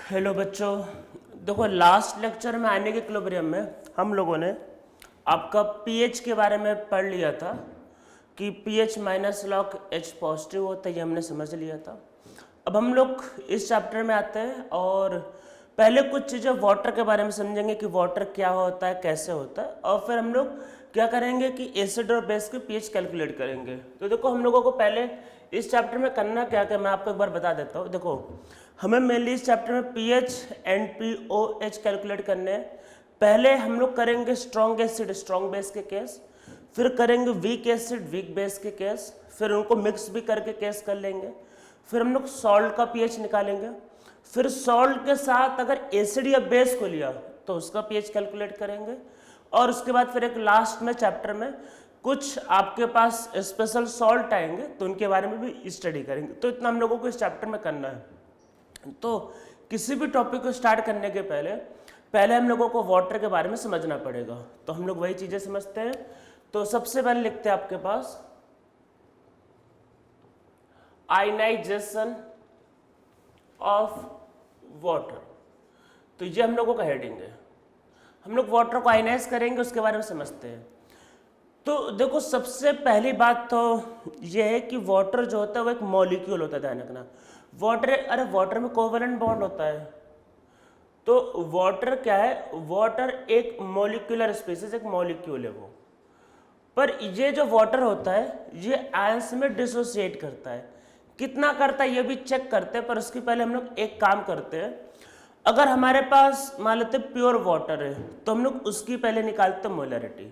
Hello बच्चों, देखो last lecture में आने के इक्विलिब्रियम में हम लोगों ने आपका पीएच के बारे में पढ़ लिया था कि pH minus log H positive होता है, ये हमने समझ लिया था। अब हम लोग इस चैप्टर में आते हैं और पहले कुछ चीज़ें वाटर के बारे में समझेंगे कि वाटर क्या होता है, कैसे होता है, और फिर हम लोग क्या करेंगे कि एसिड और बेस के पीएच कैलकुलेट करेंगे। तो देखो हम लोगों को पहले इस चैप्टर में करना क्या क्या मैं आपको एक बार बता देता हूँ। देखो हमें मेनली इस चैप्टर में पीएच एंड पीओएच कैलकुलेट करने हैं। पहले हम लोग करेंगे स्ट्रॉन्ग एसिड स्ट्रॉन्ग बेस के केस, फिर करेंगे वीक एसिड वीक बेस के केस, फिर उनको मिक्स भी करके केस कर लेंगे, फिर हम लोग सॉल्ट का पीएच निकालेंगे, फिर सॉल्ट के साथ अगर एसिड या बेस को लिया तो उसका पीएच कैलकुलेट करेंगे, और उसके बाद फिर एक लास्ट में चैप्टर में कुछ आपके पास स्पेशल सॉल्ट आएंगे तो उनके बारे में भी स्टडी करेंगे। तो इतना हम लोगों को इस चैप्टर में करना है। तो किसी भी टॉपिक को स्टार्ट करने के पहले हम लोगों को वाटर के बारे में समझना पड़ेगा। तो हम लोग वही चीज़ें समझते हैं। तो सबसे पहले लिखते हैं आपके पास आयनाइजेशन ऑफ वाटर। तो ये हम लोगों का हेडिंग है। हम लोग वाटर को आयनाइज करेंगे, उसके बारे में समझते हैं। तो देखो सबसे पहली बात तो ये है कि वाटर जो होता है वो एक मॉलिक्यूल होता है, ध्यान रखना। वाटर में कोवेलेंट बॉन्ड होता है। तो वाटर क्या है, वाटर एक मॉलिक्यूलर स्पीसीज, एक मॉलिक्यूल है वो। पर ये जो वाटर होता है ये आयंस में डिसोसिएट करता है। कितना करता है ये भी चेक करते हैं, पर उसके पहले हम लोग एक काम करते हैं। अगर हमारे पास मान लेते प्योर वाटर है तो हम लोग उसकी पहले निकालते हैं मोलरिटी।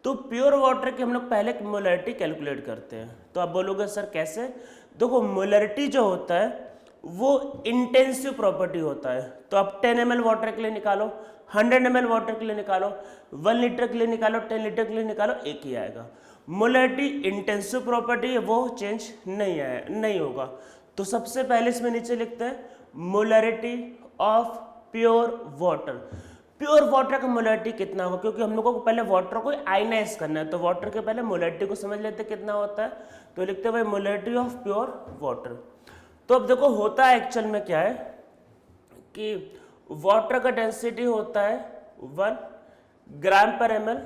तो प्योर वाटर की हम लोग पहले मोलरिटी कैलकुलेट करते हैं। तो आप बोलोगे सर कैसे? देखो मोलरिटी जो होता है वो इंटेंसिव प्रॉपर्टी होता है। तो आप 10 ml वाटर के लिए निकालो, 100 ml वाटर के लिए निकालो, 1 लीटर के लिए निकालो, 10 लीटर के लिए निकालो, एक ही आएगा। मोलरिटी इंटेंसिव प्रॉपर्टी है, वो चेंज नहीं होगा। तो सबसे पहले इसमें नीचे लिखते हैं molarity of pure water. Pure water का मोलरिटी कितना होगा, क्योंकि हम लोगों को पहले वाटर को आयनाइज करना है। तो वाटर के पहले मोलरिटी को समझ लेते कितना होता है। तो लिखते हैं भाई मोलरिटी ऑफ प्योर वाटर। तो अब देखो होता है एक्चुअल में क्या है कि वाटर का डेंसिटी होता है 1 ग्राम पर ml।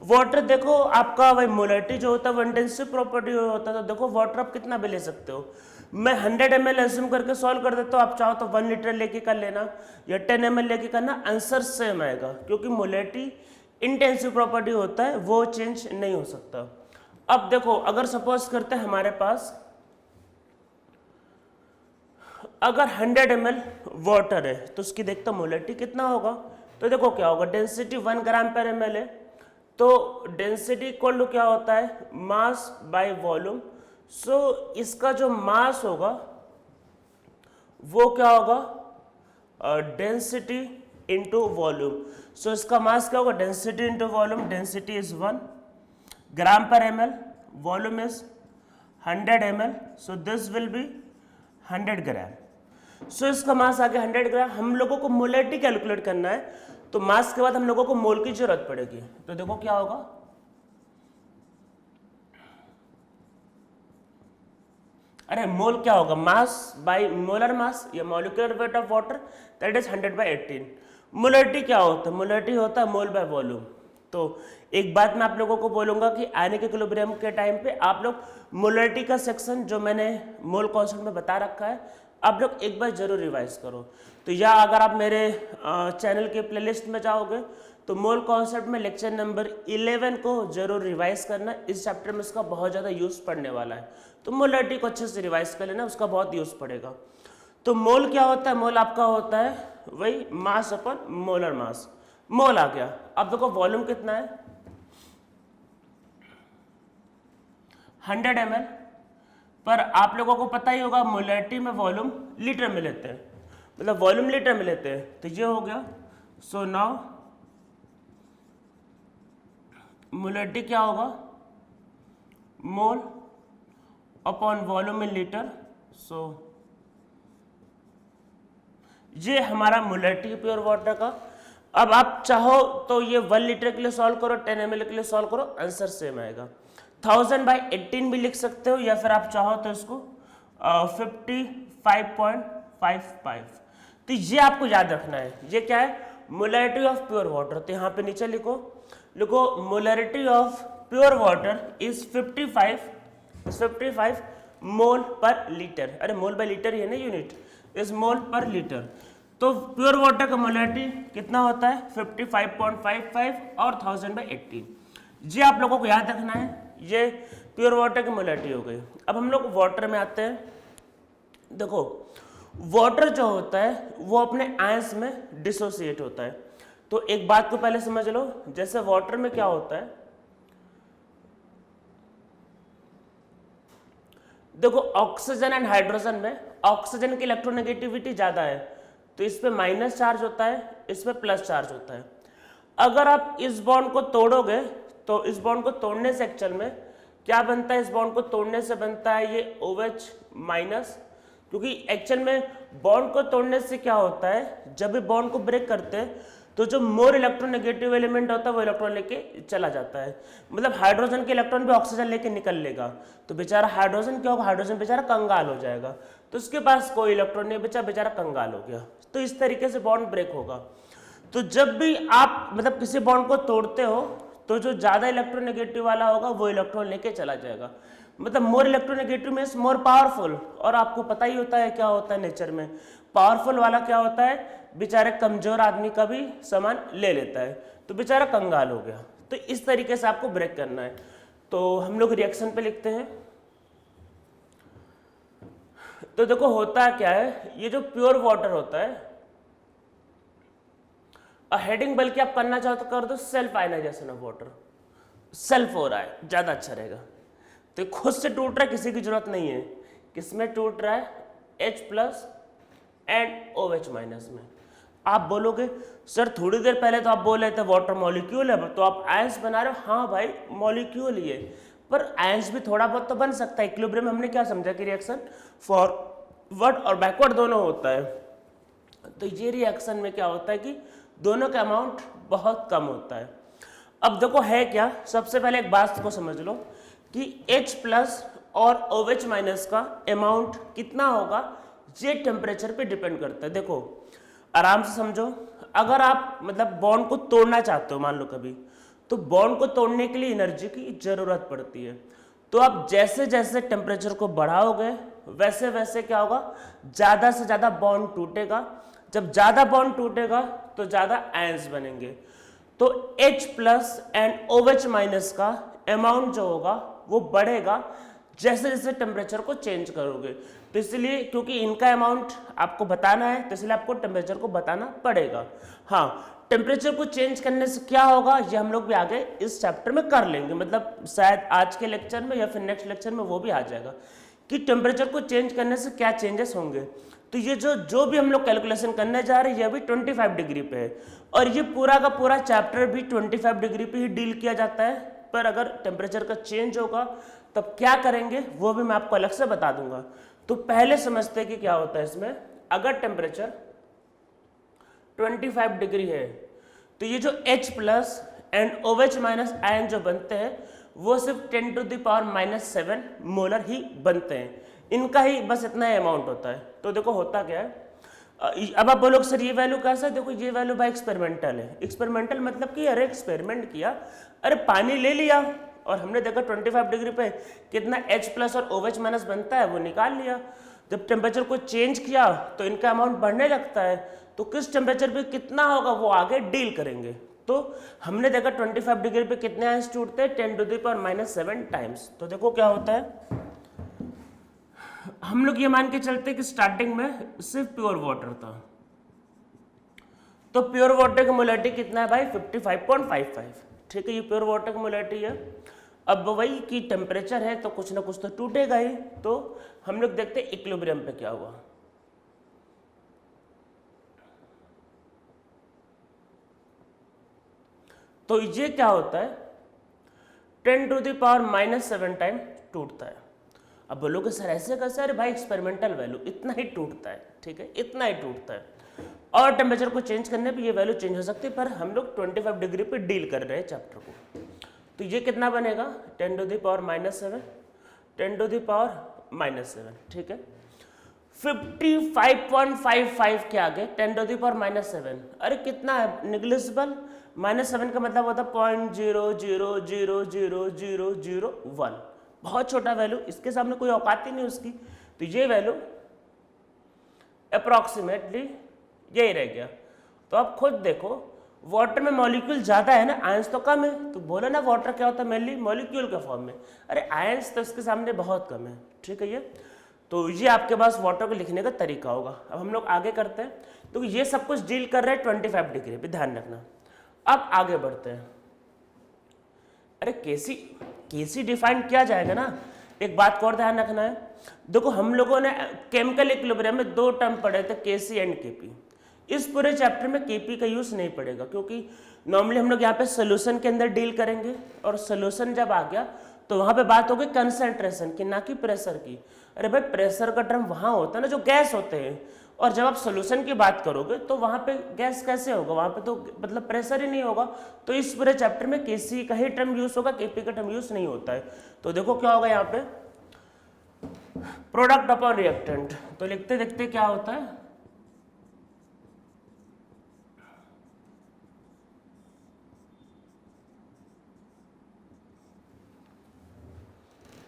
वाटर देखो आपका भाई मोलरिटी जो होता है वो इंटेंसिव प्रॉपर्टी होता है। तो देखो वाटर आप कितना भी ले सकते हो। मैं 100 ml एज्यूम करके सॉल्व कर देता हूँ, आप चाहो तो 1 लीटर लेके कर लेना या 10 ml लेके करना, आंसर सेम आएगा, क्योंकि मोलरिटी इंटेंसिव प्रॉपर्टी होता है, वो चेंज नहीं हो सकता। अब देखो अगर सपोज करते हैं हमारे पास अगर 100 ml वाटर है तो उसकी देखता मोलरिटी कितना होगा। तो देखो क्या होगा, डेंसिटी 1 ग्राम पर ml है। तो डेंसिटी इक्वल टू क्या होता है, मास बाय वॉल्यूम। सो इसका जो मास होगा वो क्या होगा, डेंसिटी इंटू वॉल्यूम। सो इसका मास क्या होगा, density into volume. Density is 1 ग्राम पर ml, volume is 100 ml। So this will be 100 ग्राम। सो इसका मास आ गया 100 ग्राम। हम लोगों को मोलरिटी कैलकुलेट करना है, तो मास के बाद हम लोगों को मोल की जरूरत पड़ेगी। तो देखो क्या होगा, अरे मोल क्या होगा, मास बाय मोलर मास या molecular weight of water, that is 100/18। Molarity क्या होता है, मोलरिटी होता है मोल बाय वॉल्यूम। तो एक बात मैं आप लोगों को बोलूंगा कि आने के इक्विलिब्रियम के टाइम पे आप लोग मोलरिटी का सेक्शन जो मैंने मोल कॉन्सेप्ट में बता रखा है आप लोग एक बार जरूर रिवाइज करो। तो या अगर आप मेरे चैनल के प्लेलिस्ट में जाओगे तो मोल कॉन्सेप्ट में लेक्चर नंबर 11 को जरूर रिवाइज करना। इस चैप्टर में उसका बहुत ज़्यादा यूज़ पड़ने वाला है, तो मोलरिटी को अच्छे से रिवाइज कर लेना, उसका बहुत यूज़ पड़ेगा। तो मोल क्या होता है, मोल आपका होता है वही मास अपन मोलर मास। मोल आ गया। अब देखो वॉल्यूम कितना है, 100 ml। पर आप लोगों को पता ही होगा मोलरिटी में वॉल्यूम लीटर में लेते हैं, मतलब वॉल्यूम लीटर में लेते हैं। तो ये हो गया। सो नाउ मोलरिटी क्या होगा, mole upon volume in litre. So ये हमारा मोलरिटी प्योर वाटर का। अब आप चाहो तो ये 1 लीटर के लिए सॉल्व करो, 10 ml के लिए सॉल्व करो, आंसर सेम आएगा। 1000/18 भी लिख सकते हो, या फिर आप चाहो तो इसको 55.55। तो ये आपको याद रखना है। ये क्या है? Molarity of pure water. तो यहाँ पे नीचे लिखो molarity of pure water is 55 मोल पर लीटर। अरे मोल बाय लीटर ही है ना यूनिट, इज मोल पर लीटर। तो प्योर वाटर का मोलैरिटी कितना होता है? 55.55 और 1000/18। ये आप लोगों को याद रखना है। ये प्योर वाटर की मोलैरिटी हो गई। अब हम लोग वाटर में आते हैं। देखो वाटर जो होता है वो अपने आयंस में डिसोसिएट होता है। तो एक बात को पहले समझ लो, जैसे वाटर में क्या होता है, देखो ऑक्सीजन एंड हाइड्रोजन में ऑक्सीजन की इलेक्ट्रोनेगेटिविटी ज्यादा है, तो इस पे माइनस चार्ज होता है, इस पे प्लस चार्ज होता है। अगर आप इस बॉन्ड को तोड़ोगे तो इस बॉन्ड को तोड़ने से एक्चुअल में क्या बनता है? इस बॉन्ड को तोड़ने से बनता है ये OH माइनस, क्योंकि एक्चुअल में बॉन्ड को तोड़ने से क्या होता है, जब भी बॉन्ड को ब्रेक करते हैं तो जो मोर इलेक्ट्रोनेगेटिव एलिमेंट होता है वो इलेक्ट्रॉन लेके चला जाता है। मतलब हाइड्रोजन के इलेक्ट्रॉन भी ऑक्सीजन लेके निकल लेगा, तो बेचारा हाइड्रोजन क्या होगा? हाइड्रोजन बेचारा कंगाल हो जाएगा, तो उसके पास कोई इलेक्ट्रॉन नहीं बचा, बेचारा कंगाल हो गया। तो इस तरीके से बॉन्ड ब्रेक होगा। तो जब भी आप मतलब किसी बॉन्ड को तोड़ते हो तो जो ज्यादा इलेक्ट्रोनेगेटिव वाला होगा वो इलेक्ट्रॉन लेके चला जाएगा। मतलब more electronegative means more powerful. और आपको पता ही होता है क्या होता है नेचर में, पावरफुल वाला क्या होता है? बेचारे कमजोर आदमी का भी सामान ले लेता है, तो बेचारा कंगाल हो गया। तो इस तरीके से आपको ब्रेक करना है। तो हम लोग रिएक्शन पे लिखते हैं। तो देखो होता क्या है, ये जो प्योर वाटर होता है, हेडिंग बल्कि आप करना चाहो तो कर दो self ionisation of water. Self हो रहा है, ज्यादा अच्छा रहेगा। तो खुद से टूट रहा है, किसी की जरूरत नहीं है। किसमें टूट रहा है? H+ एंड OH- में। आप बोलोगे सर थोड़ी देर पहले तो आप बोल रहे थे वाटर मॉलिक्यूल है, तो आप आयंस बना रहे हो। हाँ भाई मॉलिक्यूल ही है, पर आयंस भी थोड़ा बहुत तो बन सकता है। इक्विलिब्रियम में हमने क्या समझा कि रिएक्शन फॉरवर्ड और बैकवर्ड दोनों होता है। तो ये रिएक्शन में क्या होता है कि दोनों का अमाउंट बहुत कम होता है। अब देखो है क्या, सबसे पहले एक बात को समझ लो कि H+ और OH- का अमाउंट कितना होगा, ये टेम्परेचर पे डिपेंड करता है। देखो आराम से समझो, अगर आप मतलब बॉन्ड को तोड़ना चाहते हो मान लो कभी, तो बॉन्ड को तोड़ने के लिए एनर्जी की जरूरत पड़ती है। तो आप जैसे जैसे टेम्परेचर को बढ़ाओगे वैसे वैसे क्या होगा, ज्यादा से ज्यादा बॉन्ड टूटेगा। जब ज्यादा बॉन्ड टूटेगा तो ज्यादा आयंस बनेंगे। तो H+ एंड OH- का अमाउंट जो होगा वो बढ़ेगा जैसे जैसे टेम्परेचर को चेंज करोगे। तो इसलिए क्योंकि इनका अमाउंट आपको बताना है, तो इसलिए आपको टेम्परेचर को बताना पड़ेगा। हाँ, टेम्परेचर को चेंज करने से क्या होगा ये हम लोग भी आगे इस चैप्टर में कर लेंगे। मतलब शायद आज के लेक्चर में या फिर नेक्स्ट लेक्चर में वो भी आ जाएगा कि टेम्परेचर को चेंज करने से क्या चेंजेस होंगे। तो ये जो भी हम लोग कैलकुलेशन करने जा रहे हैं ये अभी 25 डिग्री पे है, और ये पूरा का पूरा चैप्टर भी 25 डिग्री पे ही डील किया जाता है। पर अगर टेम्परेचर का चेंज होगा तब क्या करेंगे वो भी मैं आपको अलग से बता दूंगा। तो पहले समझते हैं कि क्या होता है इसमें। अगर टेम्परेचर 25 डिग्री है तो ये जो H+ एंड OH- आयन जो बनते हैं वो सिर्फ 10⁻⁻7 मोलर ही बनते हैं। इनका ही बस इतना अमाउंट होता है। तो देखो होता क्या है, अब आप बोलोगे सर ये वैल्यू कैसा है? देखो ये वैल्यू भाई एक्सपेरिमेंटल है। एक्सपेरिमेंटल मतलब कि अरे एक्सपेरिमेंट किया, अरे पानी ले लिया और हमने देखा 25 डिग्री पे कितना H+ और OH- बनता है वो निकाल लिया। जब टेम्परेचर को चेंज किया तो इनका अमाउंट बढ़ने लगता है, तो किस टेम्परेचर पे कितना होगा वो आगे डील करेंगे। तो हमने देखा 25 डिग्री पे कितने आयंस टूटते हैं? 10⁻⁻7 टाइम्स। तो देखो क्या होता है, हम लोग ये मान के चलते कि स्टार्टिंग में सिर्फ प्योर वाटर था, तो प्योर वाटर की मोलैरिटी कितना है भाई? 55.55। ठीक है, ये प्योर वाटर की मोलैरिटी है। अब वही कि टेम्परेचर है तो कुछ ना कुछ तो टूटेगा ही। तो हम लोग देखते हैं इक्विलिब्रियम पे क्या हुआ। तो ये क्या होता है, 10⁻⁻7 टाइम टूटता है। अब बोलोगे सर ऐसे कैसे? अरे भाई एक्सपेरिमेंटल वैल्यू इतना ही टूटता है। ठीक है, इतना ही टूटता है, और टेम्परेचर को चेंज करने पे ये वैल्यू चेंज हो सकती है, पर हम लोग 25 डिग्री पे डील कर रहे हैं चैप्टर को। तो ये कितना बनेगा? 10⁻⁻7 10⁻⁻7। ठीक है, 55.55 के आगे 10⁻⁻7, अरे कितना है, निग्लिजिबल। -7 का मतलब होता है 0.0000001, बहुत छोटा वैल्यू, इसके सामने कोई औकात ही नहीं उसकी। तो ये वैल्यू अप्रॉक्सीमेटली यही रह गया। तो आप खुद देखो, वाटर में मॉलिक्यूल ज़्यादा है ना, आयंस तो कम है। तो बोला ना वाटर क्या होता है, मेनली मॉलिक्यूल के फॉर्म में, अरे आयंस तो इसके सामने बहुत कम है। ठीक है, ये तो ये आपके पास वाटर को लिखने का तरीका होगा। अब हम लोग आगे करते हैं। तो ये सब कुछ डील कर रहे हैं 25 डिग्री पे, ध्यान रखना। अब आगे बढ़ते हैं। अरे केसी डिफाइन किया जाएगा ना, एक बात को और ध्यान रखना है। देखो हम लोगों ने केमिकल इक्विलिब्रियम में 2 टर्म पढ़े थे, केसी एंड केपी। इस पूरे चैप्टर में केपी का यूज नहीं पड़ेगा, क्योंकि नॉर्मली हम लोग यहाँ पे सोल्यूशन के अंदर डील करेंगे, और सोल्यूशन जब आ गया तो वहां पे बात होगी कंसंट्रेशन की, ना कि प्रेशर की। अरे भाई प्रेशर का टर्म वहां होता है ना जो गैस होते हैं, और जब आप सोल्यूशन की बात करोगे तो वहां पे गैस कैसे होगा, वहां पे तो मतलब प्रेशर ही नहीं होगा। तो इस पूरे चैप्टर में केसी का ही टर्म यूज होगा, केपी का टर्म यूज नहीं होता है। तो देखो क्या होगा यहाँ पे, प्रोडक्ट अपॉन रिएक्टेंट। तो लिखते देखते क्या होता है,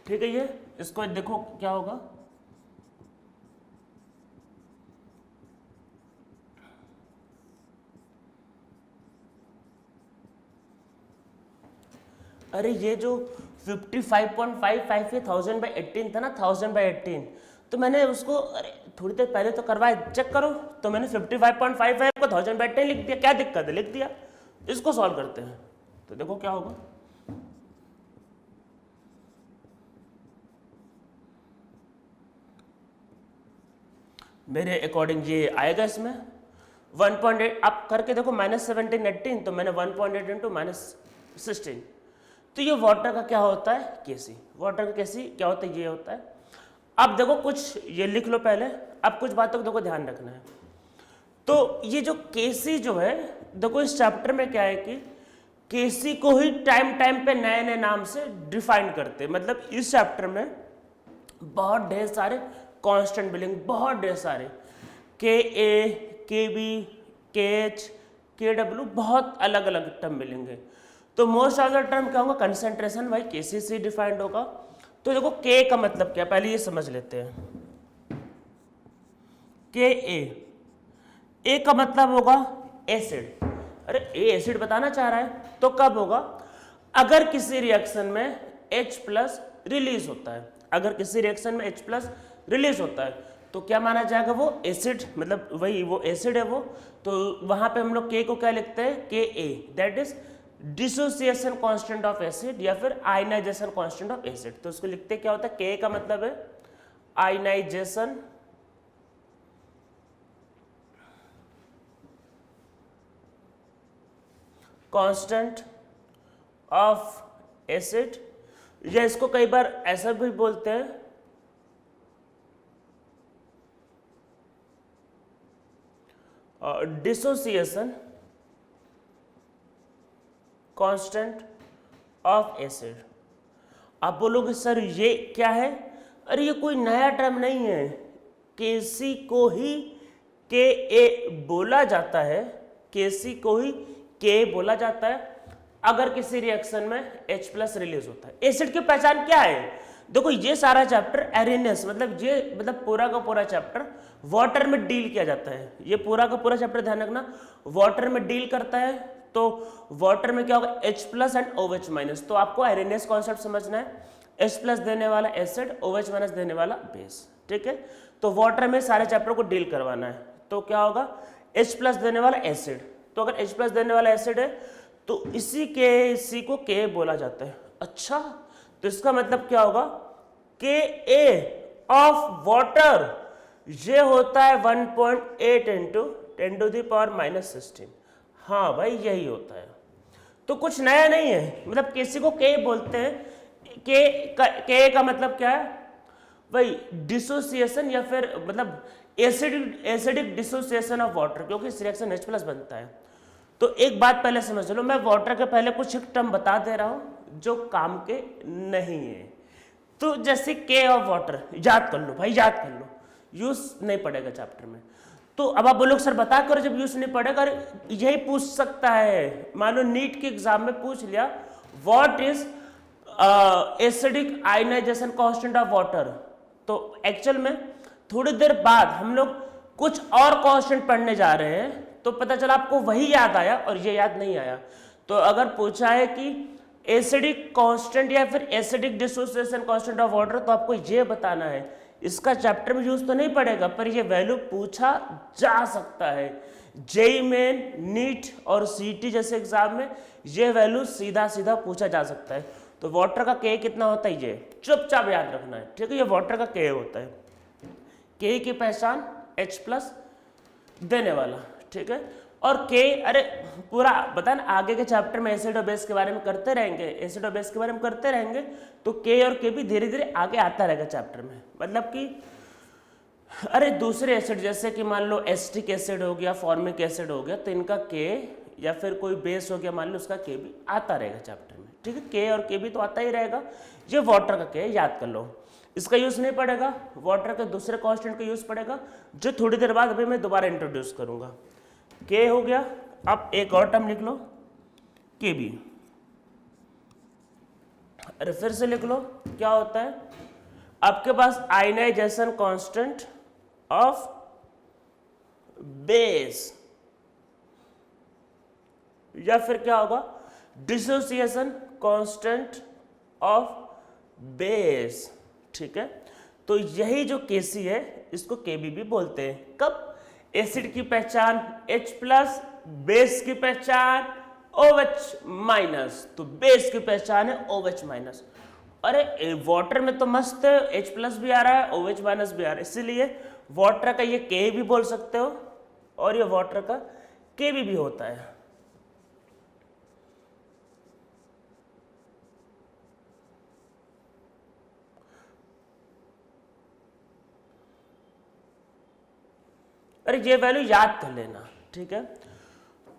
ठीक है, ये इसको देखो क्या होगा, अरे ये जो 55.55 ये 1000/18 था ना, 1000/18, तो मैंने उसको अरे थोड़ी देर पहले तो करवाया, चेक करो। तो मैंने 55.55 को 1000/10 लिख दिया, क्या दिक्कत है, लिख दिया। इसको सॉल्व करते हैं, तो देखो क्या होगा, मेरे अकॉर्डिंग ये आएगा इसमें 1.8। आप करके देखो, -17 18, तो मैंने 1.8 इंटू -16। तो ये वाटर का क्या होता है, केसी। वाटर का केसी क्या होता है, ये होता है। अब देखो कुछ ये लिख लो पहले, अब कुछ बातों को देखो ध्यान रखना है। तो ये जो केसी जो है, देखो इस चैप्टर में क्या है कि केसी को ही टाइम टाइम पे नए नए नाम से डिफाइन करते हैं। मतलब इस चैप्टर में बहुत ढेर सारे कांस्टेंट मिलेंगे, बहुत ढेर सारे, के ए, के बी, के एच, के डब्ल्यू, बहुत अलग अलग टर्म मिलेंगे। तो मोस्ट ऑफ द टर्म क्या होगा, कंसंट्रेशन भाई केसी से डिफाइंड होगा। तो देखो के का मतलब क्या, पहले ये समझ लेते हैं। के ए का मतलब होगा एसिड। अरे ए एसिड बताना चाह रहा है, तो कब होगा, अगर किसी रिएक्शन में H+ रिलीज होता है। अगर किसी रिएक्शन में H+ रिलीज होता है तो क्या माना जाएगा, वो एसिड, मतलब वही वो एसिड है वो। तो वहां पे हम लोग के को क्या लिखते हैं, K A, that is dissociation constant of acid, या फिर आयनाइजेशन कांस्टेंट ऑफ एसिड। तो उसको लिखते क्या होता है, के का मतलब है आयनाइजेशन कांस्टेंट ऑफ एसिड, या इसको कई बार ऐसा भी बोलते हैं डिसोसिएशन कांस्टेंट ऑफ एसिड। आप बोलोगे सर ये क्या है, अरे ये कोई नया टर्म नहीं है, केसी को ही के ए बोला जाता है, केसी को ही के बोला जाता है अगर किसी रिएक्शन में H+ रिलीज होता है। एसिड की पहचान क्या है, देखो ये सारा चैप्टर एरिनेस, मतलब पूरा का पूरा चैप्टर वाटर में डील किया जाता है। ये पूरा का पूरा चैप्टर ध्यान रखना वाटर में डील करता है। तो वाटर में क्या होगा, H+ एंड OH-। तो आपको एरिनेस कॉन्सेप्ट समझना है, H+ देने वाला एसिड, OH- देने वाला बेस। ठीक है, तो वाटर में सारे चैप्टर को डील करवाना है। तो क्या होगा, H+ देने वाला एसिड, तो अगर H+ देने वाला एसिड है तो इसी के सी को के बोला जाता है। अच्छा, तो इसका मतलब क्या होगा, के ए ऑफ वाटर ये होता है 1.8 इंटू 10⁻⁻16। हाँ भाई यही होता है, तो कुछ नया नहीं है। मतलब किसी को के बोलते हैं, के का मतलब क्या है भाई, डिसोसिएशन, या फिर मतलब एसिडिक डिसोसिएशन ऑफ वाटर, क्योंकि इस रिएक्शन H+ बनता है। तो एक बात पहले समझ लो, मैं वाटर के पहले कुछ एक टर्म बता दे रहा हूं जो काम के नहीं है। तो जैसे के ऑफ वाटर याद कर लो भाई, याद कर लो, यूज नहीं पड़ेगा चैप्टर में। तो अब आप बोलोगे सर बता करो जब यूज नहीं पड़ेगा, यही पूछ सकता है। मान लो नीट के एग्जाम में पूछ लिया what is acidic ionisation constant of water, तो एक्चुअल में थोड़ी देर बाद हम लोग कुछ और कांस्टेंट पढ़ने जा रहे हैं, तो पता चला आपको वही याद आया और ये याद नहीं आया। तो अगर पूछा है कि एसिडिक कांस्टेंट या फिर acidic dissociation constant of water, तो आपको ये बताना है। इसका चैप्टर में यूज तो नहीं पड़ेगा, पर ये वैल्यू पूछा जा सकता है। जेईई मेन, नीट और सीटी जैसे एग्जाम में ये वैल्यू सीधा सीधा पूछा जा सकता है। तो वाटर का के कितना होता है ये चुपचाप याद रखना है, ठीक है। ये वाटर का के होता है, के की पहचान H+ देने वाला, ठीक है। और के, अरे पूरा बता ना, आगे के चैप्टर में एसिड और बेस के बारे में करते रहेंगे, एसिड और बेस के बारे में करते रहेंगे, तो के और के भी धीरे धीरे आगे आता रहेगा चैप्टर में। मतलब कि अरे दूसरे एसिड जैसे कि मान लो एसिटिक एसिड हो गया, फॉर्मिक एसिड हो गया, तो इनका के, या फिर कोई बेस हो गया मान लो, उसका के भी आता रहेगा चैप्टर में, ठीक है। के और के भी तो आता ही रहेगा। ये वाटर का के याद कर लो, इसका यूज नहीं पड़ेगा। वाटर के दूसरे कांस्टेंट का यूज पड़ेगा, जो थोड़ी देर बाद अभी मैं दोबारा इंट्रोड्यूस करूंगा। के हो गया। अब एक और टर्म लिख लो, के बी। अरे फिर से लिख लो, क्या होता है आपके पास आयनाइजेशन कांस्टेंट ऑफ बेस, या फिर क्या होगा डिसोसिएशन कांस्टेंट ऑफ बेस, ठीक है। तो यही जो केसी है इसको केबी भी बोलते हैं। कब एसिड की पहचान H+, बेस की पहचान OH-, तो बेस की पहचान है OH-। अरे वाटर में तो मस्त H+ भी आ रहा है, OH- भी आ रहा है, इसीलिए वाटर का ये के भी बोल सकते हो और ये वाटर का के भी होता है। अरे ये वैल्यू याद कर लेना, ठीक है।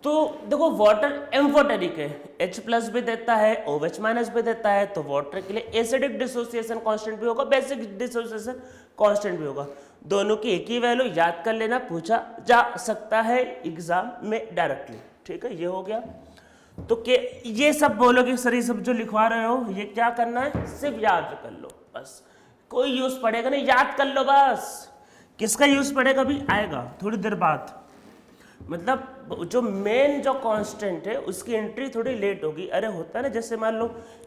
तो देखो वाटर एम्फोटेरिक है, H+ भी देता है, OH- भी देता है, तो वाटर के लिए एसिडिक डिसोसिएशन कांस्टेंट भी होगा, बेसिक डिसोसिएशन कांस्टेंट भी होगा। दोनों की एक ही वैल्यू याद कर लेना, पूछा जा सकता है एग्जाम में डायरेक्टली, ठीक है। ये हो गया। तो के ये सब बोलोगे सर ये सब जो लिखवा रहे हो ये क्या करना है, सिर्फ याद कर लो बस, कोई यूज पड़ेगा नहीं, याद कर लो बस। किसका यूज पड़ेगा अभी आएगा थोड़ी देर बाद, मतलब जो मेन जो कांस्टेंट है उसकी एंट्री थोड़ी लेट होगी। अरे होता है ना, जैसे मान लो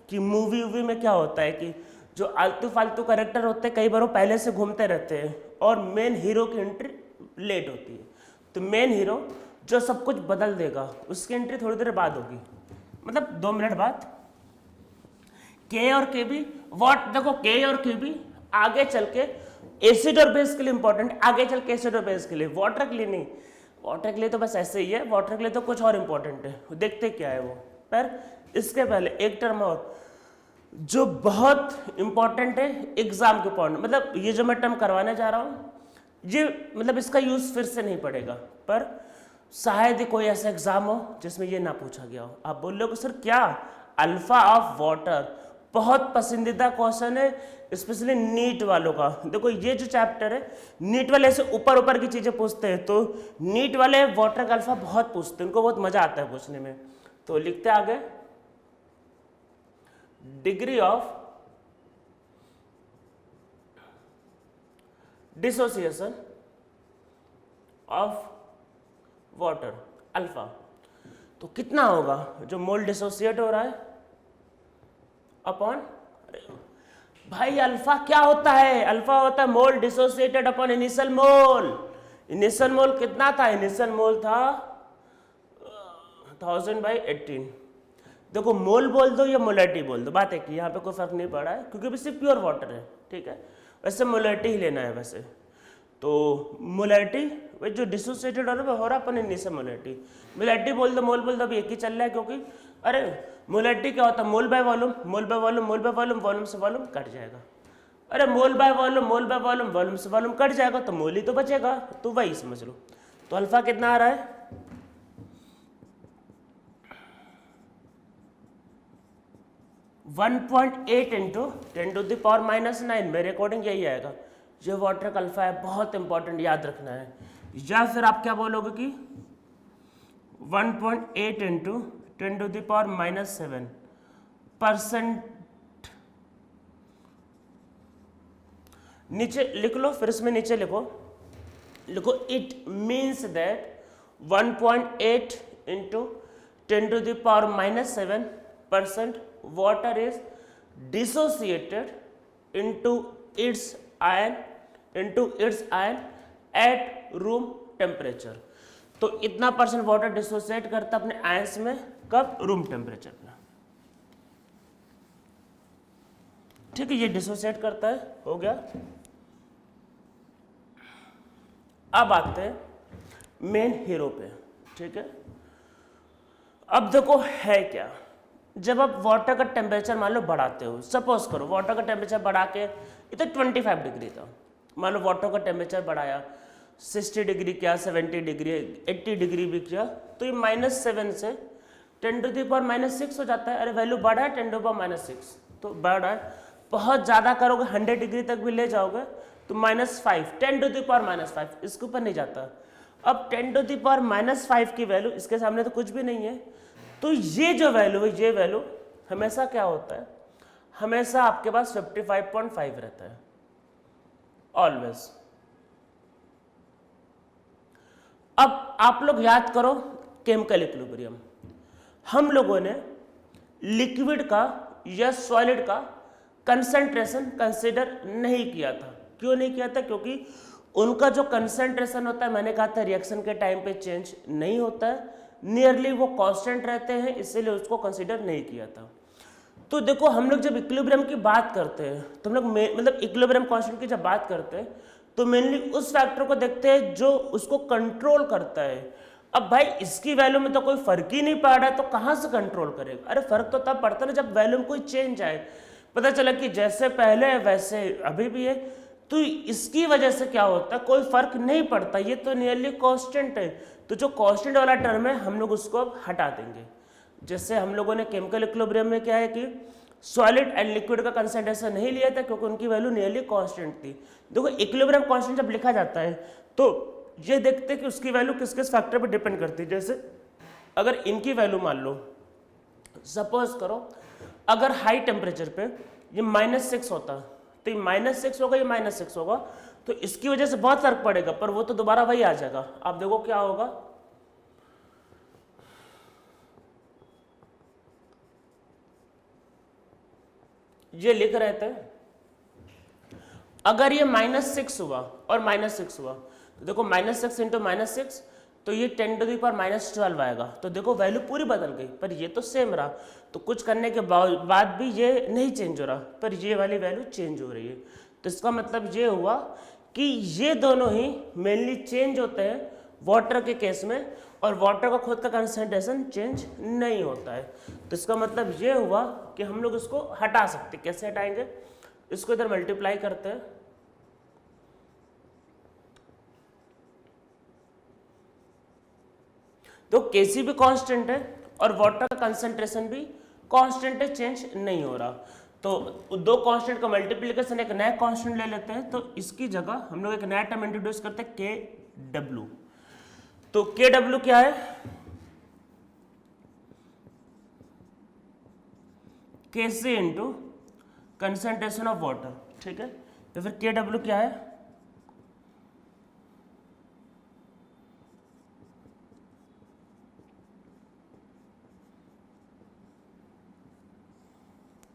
कि मूवी में क्या होता है कि जो आलतू फालतू कैरेक्टर होते हैं कई बार वो पहले से घूमते रहते हैं और मेन हीरो की एंट्री लेट होती है। तो मेन हीरो जो सब कुछ बदल देगा उसकी एंट्री थोड़ी देर बाद होगी, मतलब 2 मिनट बाद। के और के बी व्हाट, देखो के और के बी आगे चल के एसिड और बेस के लिए इंपॉर्टेंट, आगे चल के एसिड और बेस के लिए, वाटर के लिए नहीं। वाटर के लिए तो बस ऐसे ही है, वाटर के लिए तो कुछ और इंपॉर्टेंट है, देखते क्या है वो। पर इसके पहले एक टर्म और जो बहुत इंपॉर्टेंट है एग्जाम के पॉइंट, मतलब ये जो मैं टर्म करवाने जा रहा हूँ ये मतलब इसका यूज फिर से नहीं पड़ेगा, पर शायद ही कोई ऐसा एग्जाम हो जिसमें ये ना पूछा गया हो। आप बोल रहे हो सर क्या, अल्फा ऑफ वाटर बहुत पसंदीदा क्वेश्चन है स्पेशली नीट वालों का। देखो ये जो चैप्टर है नीट वाले से ऊपर ऊपर की चीजें पूछते हैं, तो नीट वाले वाटर का अल्फा बहुत पूछते हैं, उनको बहुत मजा आता है पूछने में। तो लिखते आगे, degree of dissociation of water alpha, तो कितना होगा जो मोल डिसोसिएट हो रहा है अपॉन, भाई अल्फा क्या होता है, अल्फा होता है mole dissociated upon initial mole. Initial mole कितना था, इनिशियल मोल था 1000/18। देखो मोल बोल दो या मोलैरिटी बोल दो, बात है कि यहाँ पे कोई फर्क नहीं पड़ा है क्योंकि भी सिर्फ प्योर वाटर है, ठीक है। वैसे मोलैरिटी ही लेना है वैसे, तो मोलैरिटी वही जो डिसोसिएटेड हो रहा है अपन इनिशियल मोलैरिटी। मोलैरिटी बोल दो मोल बोल दो, अभी एक ही चल रहा है क्योंकि अरे मोलैरिटी क्या होता है, mole by volume, mole by volume, mole by volume, volume से वॉल्यूम कट जाएगा। अरे mole by volume, mole by volume, volume से वॉल्यूम कट जाएगा तो मोल ही तो बचेगा, तो वही समझ लो। तो अल्फा कितना आ रहा है, 1.8 × 10⁻⁹ मेरे अकॉर्डिंग यही आएगा। जो वाटर का अल्फा है बहुत इंपॉर्टेंट, याद रखना है। या फिर आप क्या बोलोगे कि 1.8 इंटू 10⁻⁻7%। नीचे लिख लो, फिर इसमें नीचे लिखो it means that 1.8 into 10⁻⁻7% water is dissociated into its ion at room temperature। तो इतना परसेंट वाटर डिसोसिएट करता है अपने आयंस में, कब? रूम टेम्परेचर पे। ठीक है, ये डिसोसिएट करता है, हो गया। अब आते हैं मेन हीरो पे। ठीक है, अब देखो है क्या, जब आप वाटर का टेम्परेचर मान लो बढ़ाते हो, सपोज करो वाटर का टेम्परेचर बढ़ा के, ये तो 25 डिग्री था, मान लो वाटर का टेम्परेचर बढ़ाया 60 डिग्री किया, 70 डिग्री, 80 डिग्री भी किया, तो ये -7 से 10⁻⁻6 हो जाता है। अरे वैल्यू बढ़ा है 10⁻⁻6, तो बढ़ा है। बहुत ज़्यादा करोगे 100 डिग्री तक भी ले जाओगे तो -5, 10⁻⁻5, इसके ऊपर नहीं जाता। अब 10⁻⁻5 की वैल्यू इसके सामने तो कुछ भी नहीं है, तो ये जो वैल्यू है, ये वैल्यू हमेशा क्या होता है, हमेशा आपके पास 55.5 रहता है, ऑलवेज। अब आप लोग याद करो केमिकल इक्विलिब्रियम, हम लोगों ने लिक्विड का या सॉलिड का कंसंट्रेशन कंसीडर नहीं किया था। क्यों नहीं किया था? क्योंकि उनका जो कंसंट्रेशन होता है, मैंने कहा था रिएक्शन के टाइम पे चेंज नहीं होता है, नियरली वो कांस्टेंट रहते हैं, इसीलिए उसको कंसीडर नहीं किया था। तो देखो हम लोग जब इक्विलिब्रियम की बात करते हैं तो हम लोग मतलब इक्विलिब्रियम कांस्टेंट की जब बात करते हैं तो मेनली उस फैक्टर को देखते हैं जो उसको कंट्रोल करता है। अब भाई इसकी वैल्यू में तो कोई फर्क ही नहीं पड़ रहा है, तो कहाँ से कंट्रोल करेगा? अरे फर्क तो तब पड़ता है ना जब वैल्यू में कोई चेंज आए, पता चला कि जैसे पहले है वैसे अभी भी है, तो इसकी वजह से क्या होता है, कोई फर्क नहीं पड़ता, ये तो नियरली कांस्टेंट है। तो जो कांस्टेंट वाला टर्म है हम लोग उसको अब हटा देंगे। जैसे हम लोगों ने केमिकल इक्विलिब्रियम में क्या है कि सॉलिड एंड लिक्विड का कंसंट्रेशन नहीं लिया था क्योंकि उनकी वैल्यू नियरली कांस्टेंट थी। देखो इक्विलिब्रियम कांस्टेंट जब लिखा जाता है तो ये देखते हैं कि उसकी वैल्यू किस किस फैक्टर पर डिपेंड करती है। जैसे अगर इनकी वैल्यू मान लो, सपोज करो अगर हाई टेम्परेचर पे ये -6 होता तो ये -6 होगा, ये -6 होगा, तो इसकी वजह से बहुत फर्क पड़ेगा, पर वो तो दोबारा वही आ जाएगा। आप देखो क्या होगा, ये लिख रहे थे अगर ये -6 हुआ और -6 हुआ तो देखो -6 इंटू -6 तो ये 10⁻⁻12 आएगा। तो देखो वैल्यू पूरी बदल गई, पर ये तो सेम रहा। तो कुछ करने के बाद भी ये नहीं चेंज हो रहा, पर ये वाली वैल्यू चेंज हो रही है। तो इसका मतलब ये हुआ कि ये दोनों ही मेनली चेंज होते हैं वाटर के केस में, और वाटर का खुद का कंसंट्रेशन चेंज नहीं होता है। तो इसका मतलब ये हुआ कि हम लोग इसको हटा सकते। कैसे हटाएंगे? इसको इधर मल्टीप्लाई करते हैं, तो केसी भी कांस्टेंट है और वाटर का कंसंट्रेशन भी कांस्टेंट है, चेंज नहीं हो रहा। तो दो कांस्टेंट का मल्टीप्लिकेशन एक नया कांस्टेंट ले लेते हैं, तो इसकी जगह हम लोग एक नया टर्म इंट्रोड्यूस करते हैं के डब्ल्यू। तो के डब्ल्यू क्या है? KC into concentration of water. ठीक है, तो फिर के डब्ल्यू क्या है?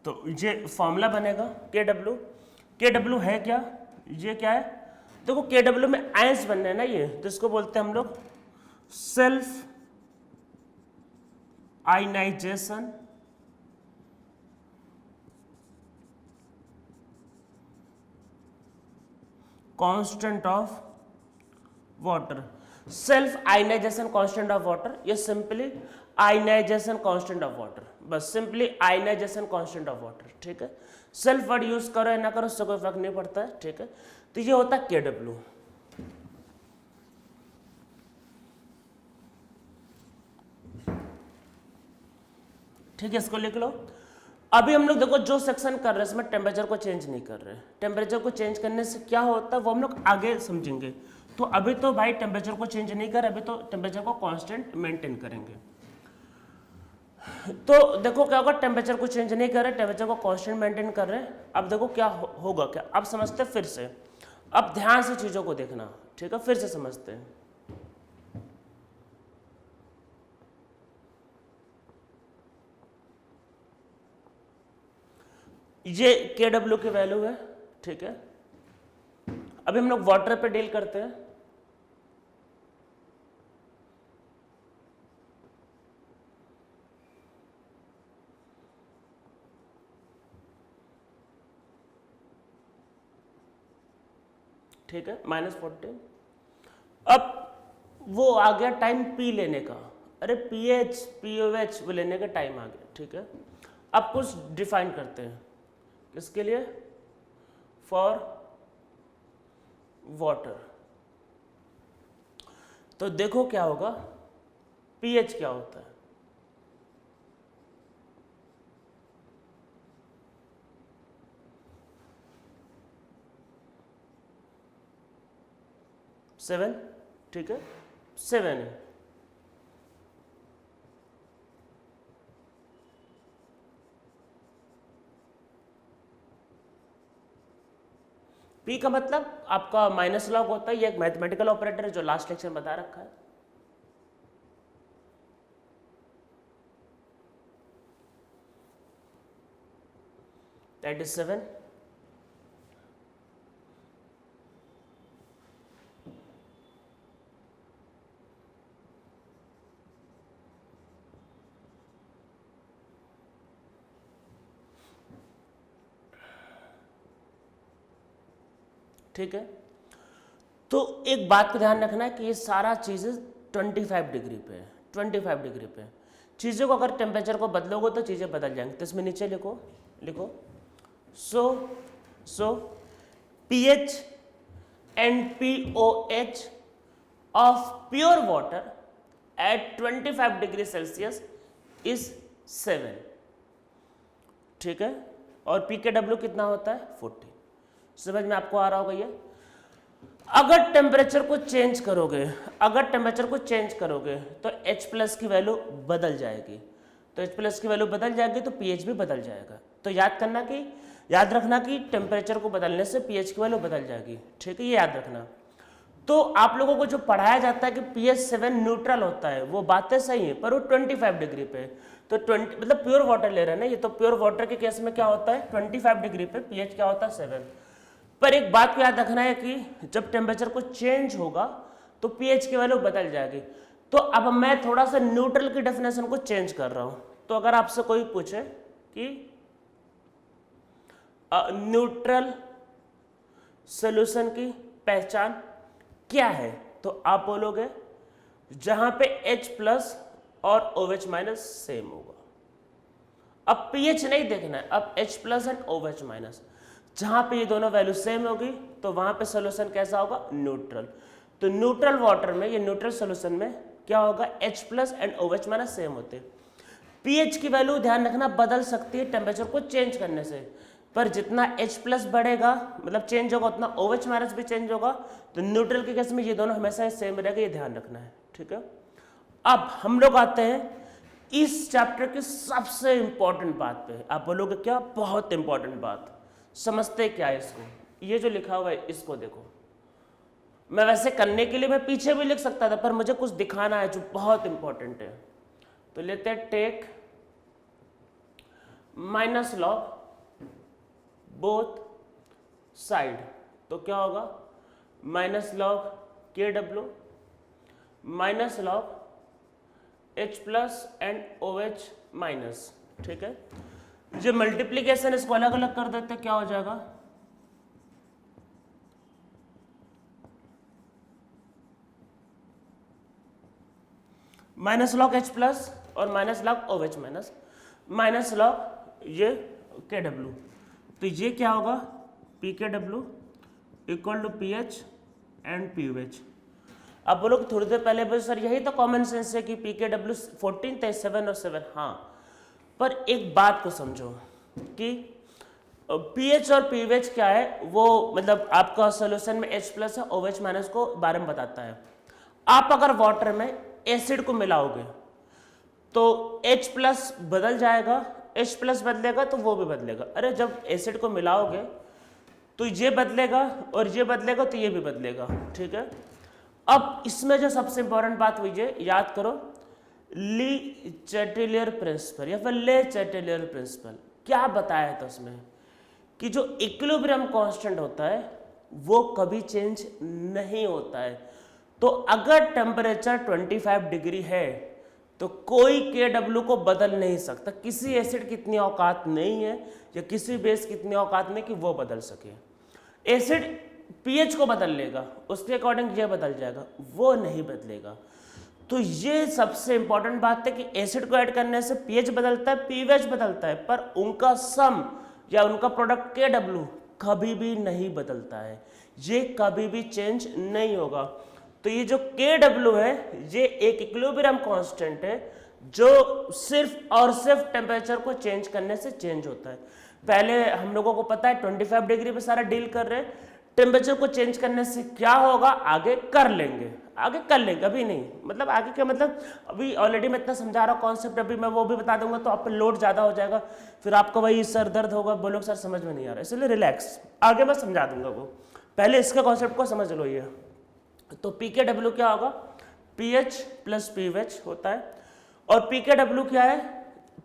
तो ये फॉर्मूला बनेगा के डब्ल्यू। के डब्ल्यू है क्या? ये क्या है? देखो के डब्ल्यू में आयंस बनने हैं ना, ये तो इसको बोलते हैं हम लोग self ionization constant of water. Self ionization constant of water, ये simply ionization constant of water, बस simply ionization constant of water. ठीक है, सेल्फ वर्ड यूज करो या ना करो उससे कोई फर्क नहीं पड़ता है। ठीक है, तो ये होता है के डब्ल्यू। ठीक है, इसको लिख लो। अभी हम लोग देखो जो सेक्शन कर रहे हैं इसमें टेम्परेचर को चेंज नहीं कर रहे। टेम्परेचर को चेंज करने से क्या होता है वो हम लोग आगे समझेंगे। तो अभी तो भाई टेम्परेचर को चेंज नहीं कर, अभी तो टेम्परेचर को कांस्टेंट मेंटेन करेंगे। तो देखो क्या होगा, टेम्परेचर को चेंज नहीं कर रहे, टेम्परेचर को कांस्टेंट मेंटेन कर रहे हैं। अब देखो क्या होगा, क्या अब समझते फिर से। अब ध्यान से चीजों को देखना, ठीक है, फिर से समझते हैं। ये KW की वैल्यू है, ठीक है। अभी हम लोग वाटर पे डील करते हैं। ठीक है, -14। अब वो आ गया टाइम P लेने का, अरे pH POH वो लेने का टाइम आ गया, ठीक है। अब कुछ डिफाइन करते हैं किसके लिए, फॉर वाटर। तो देखो क्या होगा, pH क्या होता है, सेवन, ठीक है, 7 है। P का मतलब आपका माइनस लॉग होता है, ये एक मैथमेटिकल ऑपरेटर है जो लास्ट लेक्चर में बता रखा है। That is 7। ठीक है, तो एक बात का ध्यान रखना है कि ये सारा चीज़ें 25 डिग्री पे है, 25 डिग्री पे। चीज़ों को अगर टेम्परेचर को बदलोगे तो चीज़ें बदल जाएंगी। तो इसमें नीचे लिखो, सो pH and POH of pure water at 25 degree Celsius is 7, ठीक है। और PKW कितना होता है, 40। समझ में आपको आ रहा होगा ये। अगर टेम्परेचर को चेंज करोगे, तो H+ की वैल्यू बदल जाएगी। तो H+ की वैल्यू बदल जाएगी तो pH भी बदल जाएगा। तो याद रखना कि टेम्परेचर को बदलने से pH की वैल्यू बदल जाएगी, ठीक है, ये याद रखना। तो आप लोगों को जो पढ़ाया जाता है कि pH 7 न्यूट्रल होता है, वो बातें सही है, पर वो 25 डिग्री पे। तो 20 मतलब प्योर वाटर ले रहे हैं ना ये, तो प्योर वाटर के केस में क्या होता है, 25 डिग्री पे pH क्या होता है, 7। पर एक बात को याद रखना है कि जब टेम्परेचर को चेंज होगा तो pH की वैल्यू बदल जाएगी। तो अब मैं थोड़ा सा न्यूट्रल की डेफिनेशन को चेंज कर रहा हूं। तो अगर आपसे कोई पूछे कि न्यूट्रल सॉल्यूशन की पहचान क्या है, तो आप बोलोगे जहां पे H+ और OH- सेम होगा। अब pH नहीं देखना है, अब H+ एंड OH-, जहां पे ये दोनों वैल्यू सेम होगी तो वहां पे सॉल्यूशन कैसा होगा, न्यूट्रल। तो न्यूट्रल वाटर में, ये न्यूट्रल सॉल्यूशन में क्या होगा, H+ एंड OH- सेम होते हैं। pH की वैल्यू ध्यान रखना बदल सकती है टेम्परेचर को चेंज करने से, पर जितना H+ बढ़ेगा मतलब चेंज होगा उतना OH- भी चेंज होगा। तो न्यूट्रल के केस में ये दोनों हमेशा सेम रहेगा, ये ध्यान रखना है, ठीक है। अब हम लोग आते हैं इस चैप्टर की सबसे इंपॉर्टेंट बात पे। आप बोलोगे क्या, बहुत इंपॉर्टेंट बात, समझते क्या है इसको। ये जो लिखा हुआ है इसको देखो। मैं वैसे करने के लिए मैं पीछे भी लिख सकता था, पर मुझे कुछ दिखाना है जो बहुत इंपॉर्टेंट है। तो लेते हैं take minus log both side. तो क्या होगा, minus log KW minus log H+ and OH-, ठीक है। जो मल्टीप्लीकेशन इसको अलग अलग कर देते क्या हो जाएगा, माइनस लॉग H+ और minus log OH- minus log ये KW। तो ये क्या होगा, PKW equal to pH and POH। अब बोलो कि थोड़ी देर पहले बोलो सर यही तो कॉमन सेंस है कि PKW 14 थे, 7 और 7, हाँ। पर एक बात को समझो, कि पीएच और पीवेच क्या है, वो मतलब आपका सोल्यूशन में H प्लस है, OH माइनस को बारे में बताता है। आप अगर वाटर में एसिड को मिलाओगे तो H प्लस बदल जाएगा, H प्लस बदलेगा तो वो भी बदलेगा। अरे जब एसिड को मिलाओगे तो ये बदलेगा और ये बदलेगा तो ये भी बदलेगा, ठीक है। अब इसमें जो सबसे इंपॉर्टेंट बात हुई है, याद करो, ली चैटेलियर प्रिंसिपल या फिर ले चैटेलियर प्रिंसिपल। क्या बताया था उसमें कि जो इक्विलिब्रियम कांस्टेंट होता है वो कभी चेंज नहीं होता है। तो अगर टेम्परेचर 25 डिग्री है तो कोई KW को बदल नहीं सकता। किसी एसिड की इतनी औकात नहीं है या किसी बेस की इतनी औकात नहीं कि वो बदल सके। एसिड पीएच को बदल लेगा, उसके अकॉर्डिंग ये बदल जाएगा, वो नहीं बदलेगा। तो ये सबसे इंपॉर्टेंट बात है कि एसिड को ऐड करने से पीएच बदलता है, पीवेच बदलता है, पर उनका सम या उनका प्रोडक्ट KW कभी भी नहीं बदलता है, ये कभी भी चेंज नहीं होगा। तो ये जो KW है ये एक इक्विलिब्रियम कांस्टेंट है जो सिर्फ और सिर्फ टेम्परेचर को चेंज करने से चेंज होता है। पहले हम लोगों को पता है 25 डिग्री पे सारा डील कर रहे हैं, टेम्परेचर को चेंज करने से क्या होगा आगे कर लेंगे, अभी नहीं। मतलब आगे क्या मतलब, अभी ऑलरेडी मैं इतना समझा रहा हूँ कॉन्सेप्ट, अभी मैं वो भी बता दूंगा तो आप पे लोड ज़्यादा हो जाएगा, फिर आपका वही सर दर्द होगा, बोलोगे सर समझ में नहीं आ रहा, इसलिए रिलैक्स, आगे मैं समझा दूंगा वो। पहले इसके कॉन्सेप्ट को समझ लो। ये तो PKW क्या होगा, PH प्लस PVH होता है। और PKW क्या है,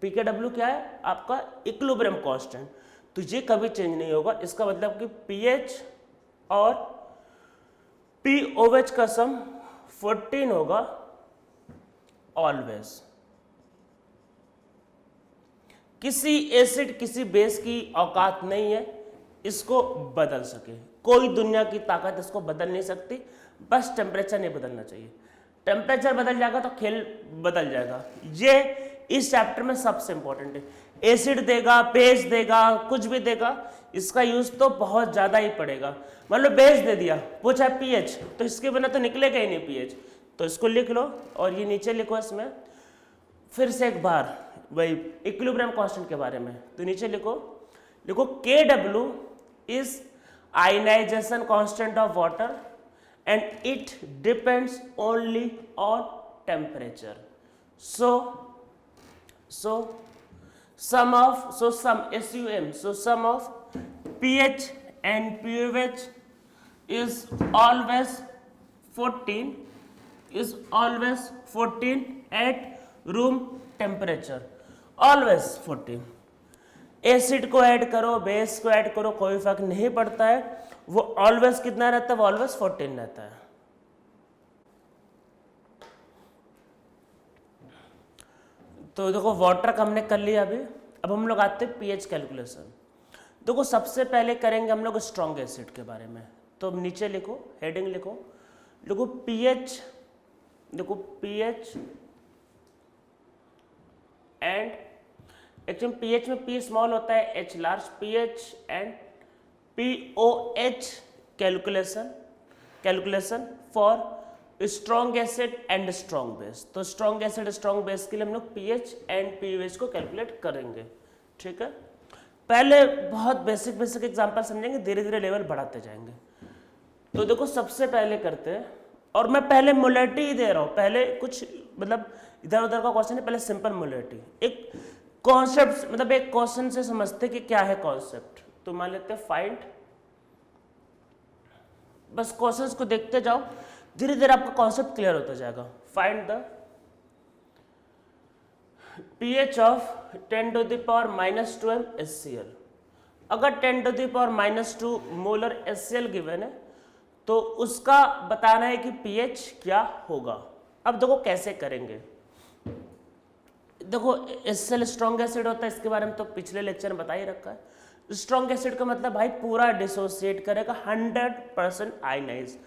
PKW क्या है आपका इक्विलिब्रियम कांस्टेंट, तो ये कभी चेंज नहीं होगा। इसका मतलब कि पीएच और POH का सम 14 होगा ऑलवेज। किसी एसिड किसी बेस की औकात नहीं है इसको बदल सके, कोई दुनिया की ताकत इसको बदल नहीं सकती, बस टेम्परेचर नहीं बदलना चाहिए। टेम्परेचर बदल जाएगा तो खेल बदल जाएगा। ये इस चैप्टर में सबसे इंपॉर्टेंट है। एसिड देगा, बेस देगा, कुछ भी देगा, इसका यूज तो बहुत ज्यादा ही पड़ेगा। मान लो बेस दे दिया, पूछा पीएच, तो इसके बिना तो निकलेगा ही नहीं पीएच, तो इसको लिख लो और ये नीचे लिखो। इसमें फिर से एक बार वही इक्विलिब्रियम कांस्टेंट के बारे में, तो नीचे लिखो KW is ionisation constant of water and it depends only on temperature. So sum of pH and pH is always 14 at room temperature, always 14। Acid को ऐड करो, बेस को ऐड करो, कोई फर्क नहीं पड़ता है, वो ऑलवेज कितना रहता है, वो ऑलवेज 14 रहता है। तो देखो वाटर का हमने कर लिया अभी। अब हम लोग आते हैं पीएच कैलकुलेशन। देखो सबसे पहले करेंगे हम लोग स्ट्रॉन्ग एसिड के बारे में, तो नीचे लिखो, हेडिंग लिखो पीएच, देखो पीएच एंड, एक्चुअली पीएच में पी स्मॉल होता है, H large, pH and POH calculation for strong acid and strong base. तो स्ट्रॉन्ग एसिड स्ट्रॉन्ग बेस के लिए हम लोग पीएच एंड पीओएच को कैलकुलेट करेंगे, ठीक है। पहले बहुत बेसिक एग्जांपल समझेंगे, धीरे धीरे लेवल बढ़ाते जाएंगे। तो देखो सबसे पहले करते हैं, और मैं पहले मोलैरिटी ही दे रहा हूँ, पहले कुछ मतलब इधर उधर का क्वेश्चन है, पहले सिंपल मोलैरिटी, एक कॉन्सेप्ट मतलब एक क्वेश्चन से समझते कि क्या है कॉन्सेप्ट। तो मान लेते हैं फाइंड, बस क्वेश्चंस को देखते जाओ, धीरे धीरे आपका कॉन्सेप्ट क्लियर होता जाएगा। Find the pH of 10⁻⁻² HCl। अगर 10⁻⁻² मोलर HCl गिवन है तो उसका बताना है कि pH क्या होगा। अब देखो कैसे करेंगे। देखो HCl स्ट्रॉन्ग एसिड होता है, इसके बारे में तो पिछले लेक्चर में बता ही रखा है। स्ट्रॉन्ग एसिड का मतलब भाई पूरा डिसोसिएट करेगा, 100% आयनाइज।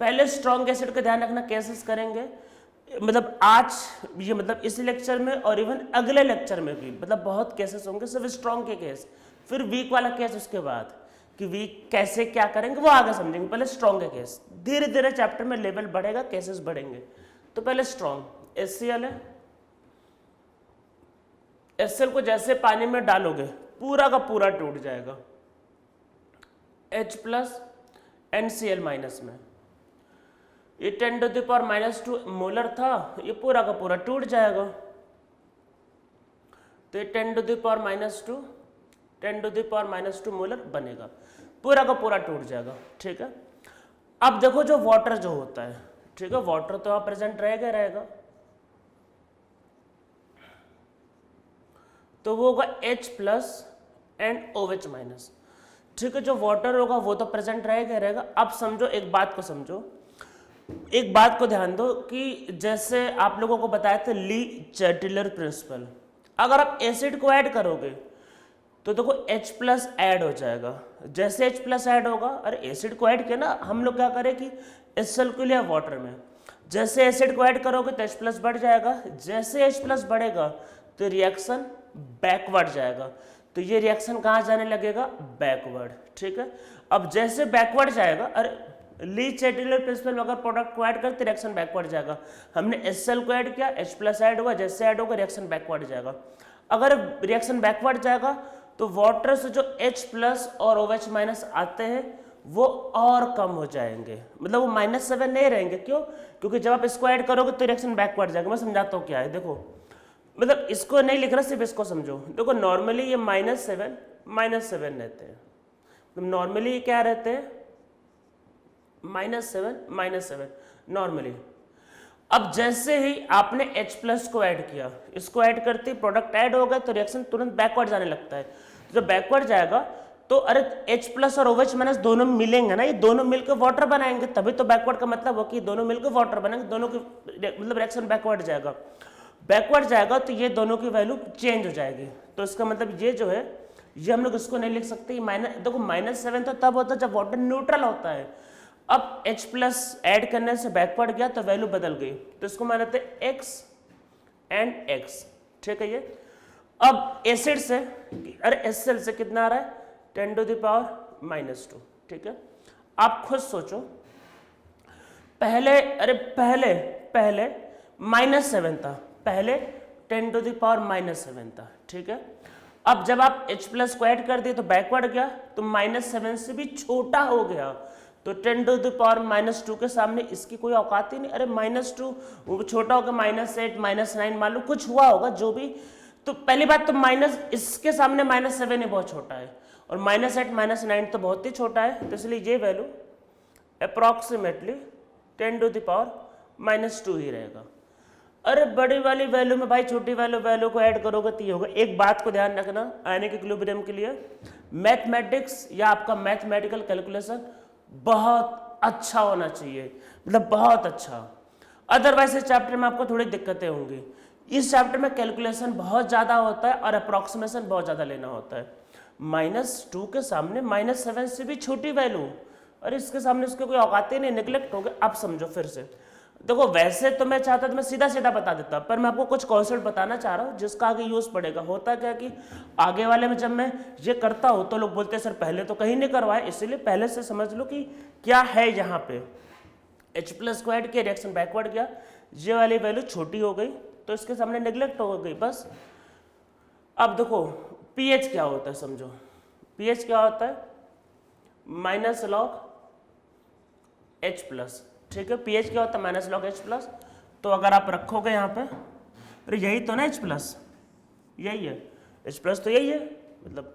पहले स्ट्रॉन्ग एसिड का ध्यान रखना, केसेस करेंगे मतलब आज ये मतलब इस लेक्चर में और इवन अगले लेक्चर में भी मतलब बहुत केसेस होंगे, सिर्फ स्ट्रॉन्ग के केस, फिर वीक वाला केस, उसके बाद कि वीक कैसे क्या करेंगे वो आगे समझेंगे। पहले स्ट्रॉन्ग के केस, धीरे धीरे चैप्टर में लेवल बढ़ेगा, केसेस बढ़ेंगे। तो पहले स्ट्रॉन्ग HCl है, HCl को जैसे पानी में डालोगे पूरा का पूरा टूट जाएगा H प्लस NCl माइनस में। ये 10⁻⁻² मोलर था, ये पूरा का पूरा टूट जाएगा। तो ये 10⁻² मोलर बनेगा, पूरा का पूरा टूट जाएगा। ठीक है, अब देखो जो वाटर जो होता है, ठीक है, वाटर तो यहाँ प्रेजेंट रहेगा रहेगा, तो वो होगा H plus and OH minus. ठीक है, जो वाटर होगा वो तो प्रेजेंट रहेगा रहेगा। अब समझो, एक बात को समझो, एक बात को ध्यान दो कि जैसे आप लोगों को बताया था ली चैटिलर प्रिंसिपल, अगर आप एसिड को ऐड करोगे तो देखो H प्लस ऐड हो जाएगा। जैसे H प्लस ऐड होगा, अरे एसिड को ऐड किया ना, हम लोग क्या करें कि HCl को लिया वाटर में, जैसे एसिड को ऐड करोगे तो H प्लस बढ़ जाएगा, जैसे H प्लस बढ़ेगा तो रिएक्शन बैकवर्ड जाएगा, तो ये रिएक्शन कहाँ जाने लगेगा, बैकवर्ड। ठीक है, अब जैसे बैकवर्ड जाएगा, अरे ली चैटिलर प्रिंसिपल में अगर प्रोडक्ट को ऐड करते रिएक्शन बैकवर्ड जाएगा, हमने HCl को ऐड किया, H प्लस ऐड हुआ, जैसे ऐड होगा रिएक्शन बैकवर्ड जाएगा। अगर रिएक्शन बैकवर्ड जाएगा तो वाटर से जो H प्लस और OH माइनस आते हैं वो और कम हो जाएंगे, मतलब वो -7 नहीं रहेंगे। क्यों? क्योंकि जब आप इसको ऐड करोगे तो रिएक्शन बैकवर्ड जाएगा। मैं समझाता हूँ क्या है, देखो, मतलब इसको नहीं लिख रहा, सिर्फ इसको समझो। देखो नॉर्मली ये -7 रहते हैं, तो नॉर्मली क्या रहते हैं, -7 नॉर्मली। अब जैसे ही आपने H प्लस को ऐड किया, इसको ऐड करते ही प्रोडक्ट ऐड हो गया तो रिएक्शन तुरंत बैकवर्ड जाने लगता है। जब बैकवर्ड जाएगा तो अरे H प्लस और OH माइनस दोनों मिलेंगे ना, ये दोनों मिलकर वाटर बनाएंगे, तभी तो बैकवर्ड का मतलब हो कि दोनों मिलकर वाटर बनेंगे, दोनों की मतलब रिएक्शन बैकवर्ड जाएगा। बैकवर्ड जाएगा तो ये दोनों की वैल्यू चेंज हो जाएगी। तो इसका मतलब ये जो है, ये हम लोग इसको नहीं लिख सकते। देखो -7 तो तब होता है जब वाटर न्यूट्रल होता है। अब H प्लस ऐड करने से बैकवर्ड गया तो वैल्यू बदल गई, तो इसको मान लेते हैं X एंड X। ठीक है, ये अब एसिड से, अरे HCl से कितना आ रहा है, 10⁻²। ठीक है, आप खुद सोचो, पहले पहले -7 था, पहले 10⁻⁻7 था। ठीक है, अब जब आप H प्लस को ऐड कर दिए तो बैकवर्ड गया, तो -7 से भी छोटा हो गया, तो 10⁻² के सामने इसकी कोई औकात ही नहीं। अरे -2 वो छोटा होगा, -8 -9 मान लो कुछ हुआ होगा जो भी। तो पहली बात तो इसके सामने -7 ही बहुत छोटा है, और -8 -9 तो बहुत ही छोटा है, तो इसलिए ये वैल्यू अप्रॉक्सीमेटली 10⁻² ही रहेगा। अरे बड़ी वाली वैल्यू में भाई छोटी वैल्यू को ऐड करोगे तो ये होगा। एक बात को ध्यान रखना, आयनिक इक्विलिब्रियम के लिए मैथमेटिक्स या आपका मैथमेटिकल कैलकुलेशन बहुत अच्छा होना चाहिए, मतलब बहुत अच्छा। अदरवाइज इस चैप्टर में आपको थोड़ी दिक्कतें होंगी। इस चैप्टर में कैलकुलेशन बहुत ज़्यादा होता है और अप्रॉक्सीमेशन बहुत ज़्यादा लेना होता है। -2 के सामने -7 से भी छोटी वैल्यू, और इसके सामने उसके कोई औकात ही नहीं, निगलेक्ट हो गए। अब समझो फिर से, देखो वैसे तो मैं चाहता तो मैं सीधा सीधा बता देता, पर मैं आपको कुछ कॉन्सेप्ट बताना चाह रहा हूँ जिसका आगे यूज पड़ेगा। होता क्या कि आगे वाले में जब मैं ये करता हूँ तो लोग बोलते हैं सर पहले तो कहीं नहीं करवाए, इसलिए पहले से समझ लो कि क्या है यहाँ पे। H प्लस को ऐड किया, रिएक्शन बैकवर्ड गया, ये वाली वैल्यू छोटी हो गई तो इसके सामने नेग्लेक्ट हो गई, बस। अब देखो pH क्या होता है, समझो pH क्या होता है, -log H प्लस। ठीक है, pH क्या होता है, -log H प्लस। तो अगर आप रखोगे यहाँ पे, अरे यही तो ना H प्लस, यही है H प्लस, तो यही है, मतलब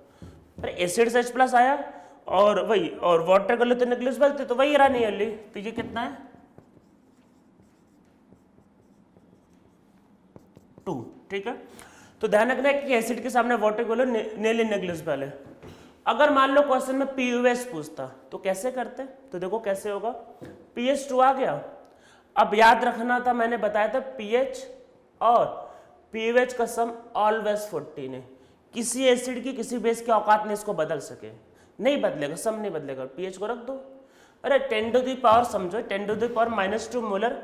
अरे एसिड से H प्लस आया और वही, और वाटर कर लेते नेग्लिजिबल थे तो वही रहा नियरली। तो ये कितना है, 2। ठीक है, तो ध्यान रखना है कि एसिड के सामने वाटर को नियरली नेग्लिजिबल है। अगर मान लो क्वेश्चन में POH पूछता तो कैसे करते, तो देखो कैसे होगा, pH 2 आ गया। अब याद रखना था, मैंने बताया था pH और pH का सम ऑलवेज 14 है। किसी एसिड की किसी बेस की औकात नहीं इसको बदल सके, नहीं बदलेगा, सम नहीं बदलेगा। pH को रख दो, अरे 10⁻, समझो 10⁻² मोलर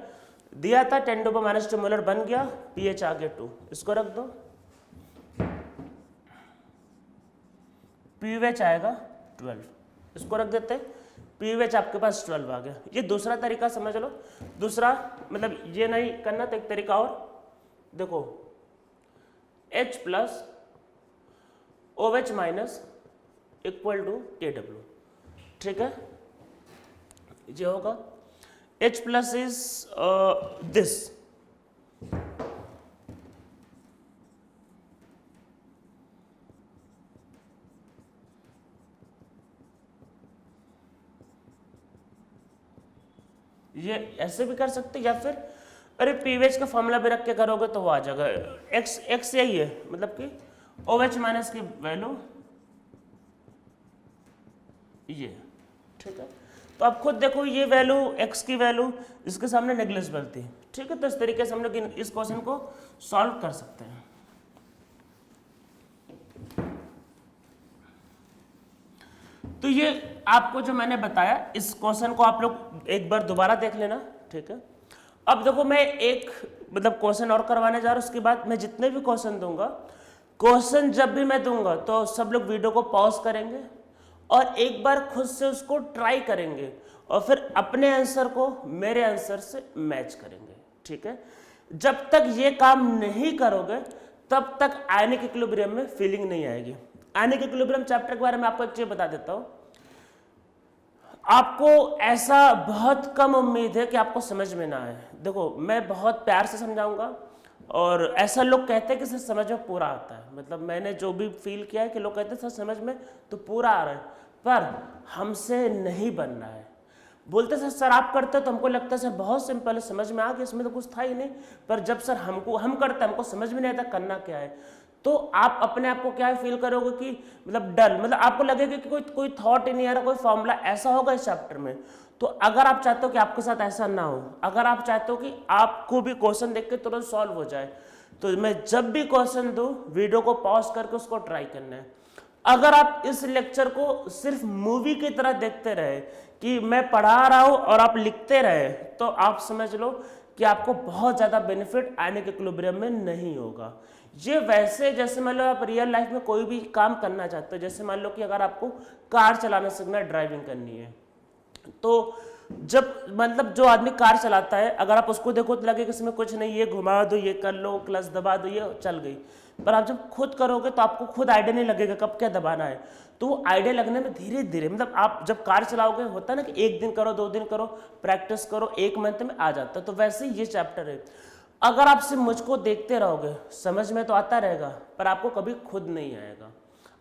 दिया था, 10⁻² मोलर बन गया, pH आ गया 2, इसको रख दो, pH आएगा 12, इसको रख देते, pH आपके पास 12 आ गया। ये दूसरा तरीका समझ लो, दूसरा मतलब ये नहीं करना तो एक तरीका और देखो, H plus OH minus equal to KW, ठीक है। ये होगा H प्लस इज दिस, ये ऐसे भी कर सकते या फिर अरे पीवेच का फॉर्मूला भी रख के करोगे तो वो आ जाएगा एक्स यही है, मतलब कि OH माइनस की वैल्यू ये, ठीक है। तो आप खुद देखो ये वैल्यू x की वैल्यू इसके सामने नेग्लिजिबल थी, ठीक है। तो इस तरीके से हम लोग इस क्वेश्चन को सॉल्व कर सकते हैं। तो ये आपको जो मैंने बताया इस क्वेश्चन को आप लोग एक बार दोबारा देख लेना, ठीक है। अब देखो मैं एक मतलब क्वेश्चन और करवाने जा रहा हूं, उसके बाद मैं जितने भी क्वेश्चन दूंगा, क्वेश्चन जब भी मैं दूंगा तो सब लोग वीडियो को पॉज करेंगे और एक बार खुद से उसको ट्राई करेंगे और फिर अपने आंसर को मेरे आंसर से मैच करेंगे, ठीक है। जब तक ये काम नहीं करोगे तब तक आयनिक इक्विलिब्रियम में फीलिंग नहीं आएगी। आयनिक इक्विलिब्रियम चैप्टर के बारे में आपको एक चीज बता देता हूं, आपको ऐसा बहुत कम उम्मीद है कि आपको समझ में ना आए। देखो मैं बहुत प्यार से समझाऊंगा और ऐसा लोग कहते हैं कि सर समझ में पूरा आता है, मतलब मैंने जो भी फील किया है कि लोग कहते हैं सर समझ में तो पूरा आ रहा है, पर हमसे नहीं बन रहा है। बोलते सर आप करते हो तो हमको लगता है सर बहुत सिंपल है, समझ में आ गया, इसमें तो कुछ था ही नहीं। पर जब सर हम करते हैं हमको समझ में नहीं आता करना क्या है, तो आप अपने आप को क्या फील करोगे कि मतलब डल, मतलब आपको लगेगा कि कोई थॉट ही नहीं आ रहा, कोई फॉर्मूला ऐसा होगा इस चैप्टर में। तो अगर आप चाहते हो कि आपके साथ ऐसा ना हो, अगर आप चाहते हो कि आपको भी क्वेश्चन देख के तुरंत सॉल्व हो जाए, तो मैं जब भी क्वेश्चन दूं वीडियो को पॉज करके उसको ट्राई करना है। अगर आप इस लेक्चर को सिर्फ मूवी की तरह देखते रहे कि मैं पढ़ा रहा हूं और आप लिखते रहे, तो आप समझ लो कि आपको बहुत ज्यादा बेनिफिट आयनिक इक्विलिब्रियम में नहीं होगा। ये वैसे जैसे मान लो आप रियल लाइफ में कोई भी काम करना चाहते हो, जैसे मान लो कि अगर आपको कार चलाना सीखना है, ड्राइविंग करनी है, तो जब मतलब जो आदमी कार चलाता है अगर आप उसको देखो तो लगे कि इसमें कुछ नहीं, ये घुमा दो, ये कर लो, क्लच दबा दो, ये चल गई। पर आप जब खुद करोगे तो आपको खुद आइडिया नहीं लगेगा कब क्या दबाना है। तो वो आइडिया लगने में धीरे धीरे, मतलब आप जब कार चलाओगे होता है ना कि 1 दिन करो, 2 दिन करो, प्रैक्टिस करो, 1 मंथ में आ जाता है। तो वैसे ही ये चैप्टर है, अगर आप सिर्फ मुझको देखते रहोगे समझ में तो आता रहेगा पर आपको कभी खुद नहीं आएगा।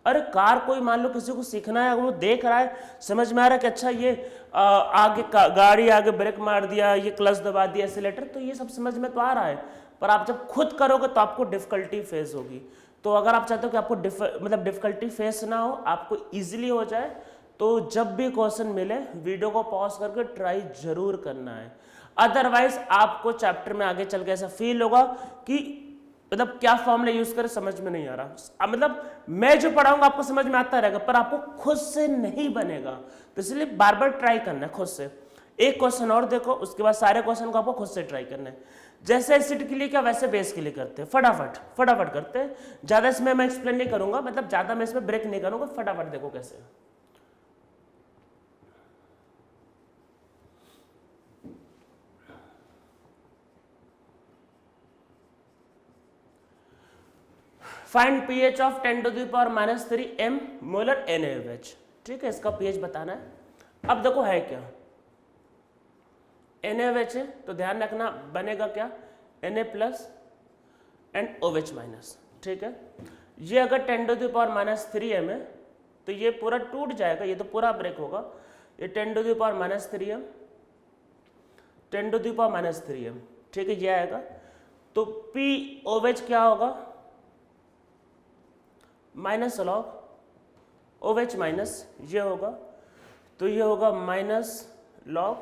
अरे कार कोई मान लो किसी को सीखना है, वो देख रहा है, समझ में आ रहा है कि अच्छा ये आगे गाड़ी आगे ब्रेक मार दिया, ये क्लच दबा दिया, एक्सीलेटर, तो ये सब समझ में तो आ रहा है, पर आप जब खुद करोगे तो आपको डिफिकल्टी फेस होगी। तो अगर आप चाहते हो कि आपको मतलब डिफिकल्टी फेस ना हो, आपको ईजिली हो जाए, तो जब भी क्वेश्चन मिले वीडियो को पॉज करके ट्राई जरूर करना है। अदरवाइज आपको चैप्टर में आगे चल के ऐसा फील होगा कि मतलब क्या फॉर्मूला यूज करें समझ में नहीं आ रहा। मतलब मैं जो पढ़ाऊंगा आपको समझ में आता रहेगा पर आपको खुद से नहीं बनेगा, तो इसलिए बार बार ट्राई करना है खुद से। एक क्वेश्चन और देखो, उसके बाद सारे क्वेश्चन को आपको खुद से ट्राई करना है। जैसे एसिड के लिए क्या वैसे बेस के लिए करते हैं, फटाफट करते हैं। ज्यादा इसमें मैं एक्सप्लेन नहीं करूंगा, मतलब ज्यादा मैं इसमें ब्रेक नहीं करूंगा, फटाफट देखो कैसे। Find pH of 10⁻³ m molar NaOH, ठीक है, इसका pH बताना है। अब देखो है क्या, NaOH है तो ध्यान रखना बनेगा क्या, Na+ एंड OH-, ठीक है। ये अगर 10⁻³ m है तो ये पूरा टूट जाएगा, ये तो पूरा ब्रेक होगा, ये 10⁻³ m, ठीक है, ये आएगा। तो POH क्या होगा, माइनस लॉग OH- ये होगा, तो ये होगा माइनस लॉग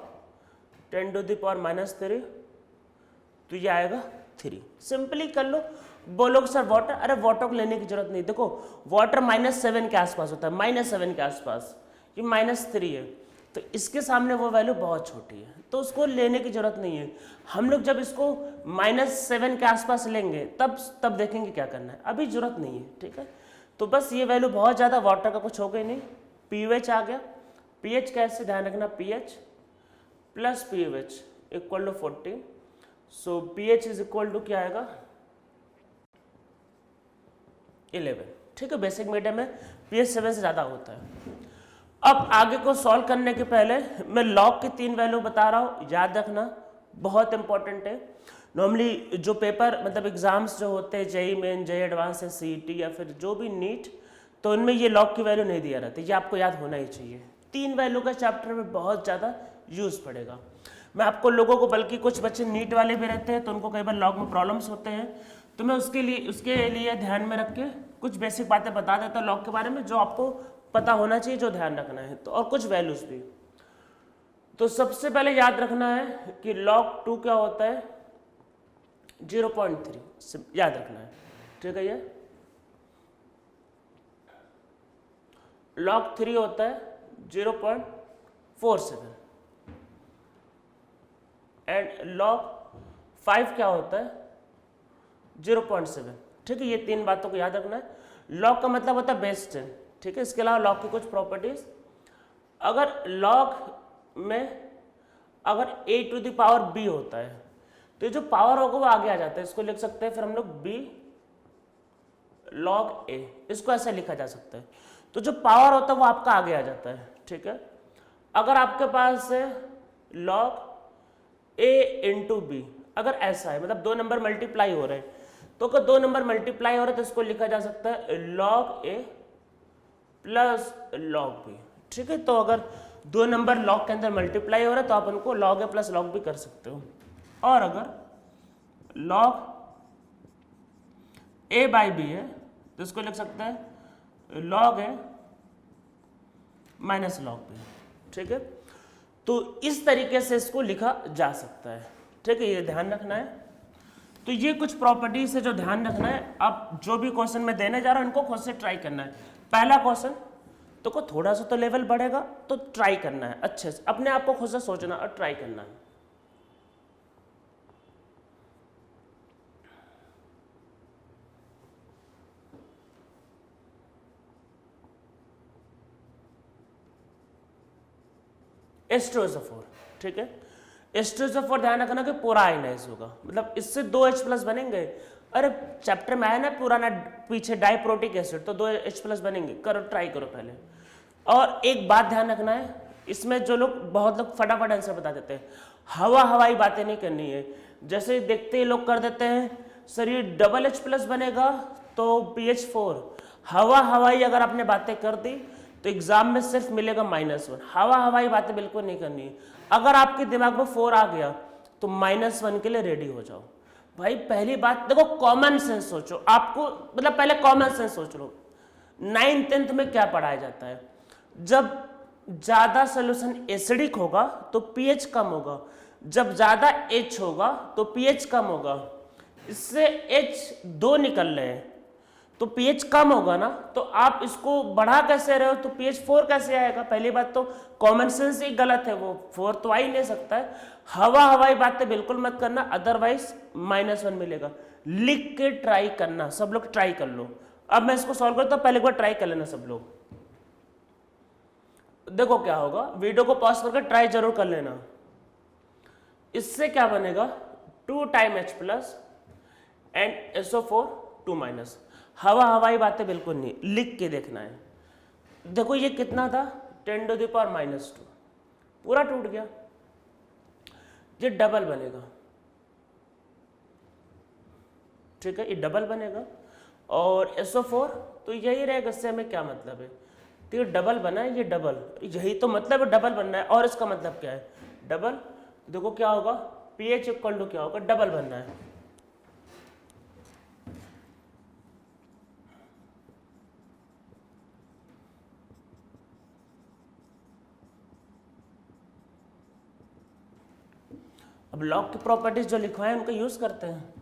10⁻³, तो ये आएगा 3। सिंपली कर लो। बोलोगे सर वाटर, अरे वाटर को लेने की जरूरत नहीं, देखो वाटर -7 के आसपास होता है, -7 के आसपास, ये -3 है, तो इसके सामने वो वैल्यू बहुत छोटी है, तो उसको लेने की जरूरत नहीं है। हम लोग जब इसको -7 के आसपास लेंगे तब देखेंगे क्या करना है, अभी जरूरत नहीं है, ठीक है। तो बस ये वैल्यू बहुत ज़्यादा, वाटर का कुछ हो गई नहीं, pH आ गया। pH कैसे, ध्यान रखना, pH plus pOH equal to 40, so pH is equal to क्या आएगा 11, ठीक है, बेसिक मीडियम में pH 7 से ज़्यादा होता है। अब आगे को सॉल्व करने के पहले मैं लॉग की 3 वैल्यू बता रहा हूँ, याद रखना, बहुत इंपॉर्टेंट है। नॉर्मली जो पेपर मतलब एग्जाम्स जो होते हैं जेई मेन, जेई एडवांस या सीईटी या फिर जो भी नीट, तो इनमें ये लॉग की वैल्यू नहीं दिया रहता, ये आपको याद होना ही चाहिए। 3 वैल्यू का चैप्टर में बहुत ज़्यादा यूज़ पड़ेगा। मैं आपको लोगों को, बल्कि कुछ बच्चे नीट वाले भी रहते हैं तो उनको कई बार लॉग में प्रॉब्लम्स होते हैं, तो मैं उसके लिए ध्यान में रख के कुछ बेसिक बातें बता देता हूँ लॉग के बारे में, जो आपको पता होना चाहिए, जो ध्यान रखना है, तो और कुछ वैल्यूज भी। तो सबसे पहले याद रखना है कि log 2 क्या होता है, 0.3 याद रखना है, ठीक है। ये log 3 होता है 0.47 एंड log 5 क्या होता है 0.7, ठीक है। ये 3 बातों को याद रखना है। log का मतलब होता है बेस 10, ठीक है। इसके अलावा log की कुछ प्रॉपर्टीज, अगर log में अगर a to the power b होता है तो ये जो पावर होगा वो आगे आ जाता है, इसको लिख सकते हैं फिर हम लोग b log a, इसको ऐसा लिखा जा सकता है। तो जो पावर होता है वो आपका आगे आ जाता है, ठीक है। अगर आपके पास है log a इंटू बी, अगर ऐसा है मतलब 2 नंबर मल्टीप्लाई हो रहे हैं, तो अगर 2 नंबर मल्टीप्लाई हो रहे हैं तो इसको लिखा जा सकता है log a plus log b, ठीक है। तो अगर 2 नंबर log के अंदर मल्टीप्लाई हो रहा है तो आप उनको log a plus log b कर सकते हो। और अगर log a बाई b है तो इसको लिख सकते हैं log a minus log b, ठीक है। तो इस तरीके से इसको लिखा जा सकता है, ठीक है, ये ध्यान रखना है। तो ये कुछ प्रॉपर्टीज है जो ध्यान रखना है। अब जो भी क्वेश्चन मैं देने जा रहा हूं इनको खुद से ट्राई करना है। पहला क्वेश्चन तो को थोड़ा सा तो लेवल बढ़ेगा, तो ट्राई करना है अच्छे से, अपने आप को खुद से सोचना और ट्राई करना है। H2SO4, ठीक है। H2SO4 ध्यान रखना कि पूरा आयनाइज होगा, मतलब इससे 2H प्लस बनेंगे। अरे चैप्टर में आया ना पुराना पीछे डाइप्रोटिक एसिड, तो 2H प्लस बनेंगे। करो, ट्राई करो पहले। और एक बात ध्यान रखना है, इसमें जो लोग बहुत लोग फटाफट आंसर बता देते हैं, हवाई बातें नहीं करनी है। जैसे देखते ही लोग कर देते हैं सर ये डबल H प्लस बनेगा तो pH 4, हवाई अगर आपने बातें कर दी तो एग्जाम में सिर्फ मिलेगा -1। हवाई बातें बिल्कुल नहीं करनी है। अगर आपके दिमाग में 4 आ गया तो -1 के लिए रेडी हो जाओ। भाई पहली बात देखो, कॉमन सेंस सोचो, आपको मतलब पहले कॉमन सेंस सोच लो। 9th 10th में क्या पढ़ाया जाता है, जब ज्यादा सोल्यूशन एसिडिक होगा तो pH कम होगा, जब ज्यादा H होगा तो pH कम होगा। इससे H2 निकल रहे हैं तो pH कम होगा ना, तो आप इसको बढ़ा कैसे रहे हो, तो pH 4 कैसे आएगा। पहली बात तो कॉमन सेंस ही गलत है, वो 4 तो आ ही नहीं सकता है। हवाई बातें बिल्कुल मत करना, अदरवाइज -1 मिलेगा। लिख के ट्राई करना, सब लोग ट्राई कर लो। अब मैं इसको सॉल्व करता हूं, पहले एक बार ट्राई कर लेना सब लोग, देखो क्या होगा। वीडियो को पॉज करके ट्राई जरूर कर लेना। इससे क्या बनेगा, 2 time H plus and SO4 2 minus. हवाई बातें बिल्कुल नहीं, लिख के देखना है। देखो ये कितना था, 10 टू द पावर -2, पूरा टूट गया। ये डबल बनेगा, ठीक है, ये डबल बनेगा। और SO4 तो यही रहेगा, इससे हमें क्या मतलब है, तो ये डबल बना है, ये डबल, यही तो मतलब है, डबल बनना है। और इसका मतलब क्या है, डबल। देखो क्या होगा, pH इक्वल टू क्या होगा, डबल बनना है। अब लॉग की प्रॉपर्टीज जो लिखवाए उनका यूज करते हैं।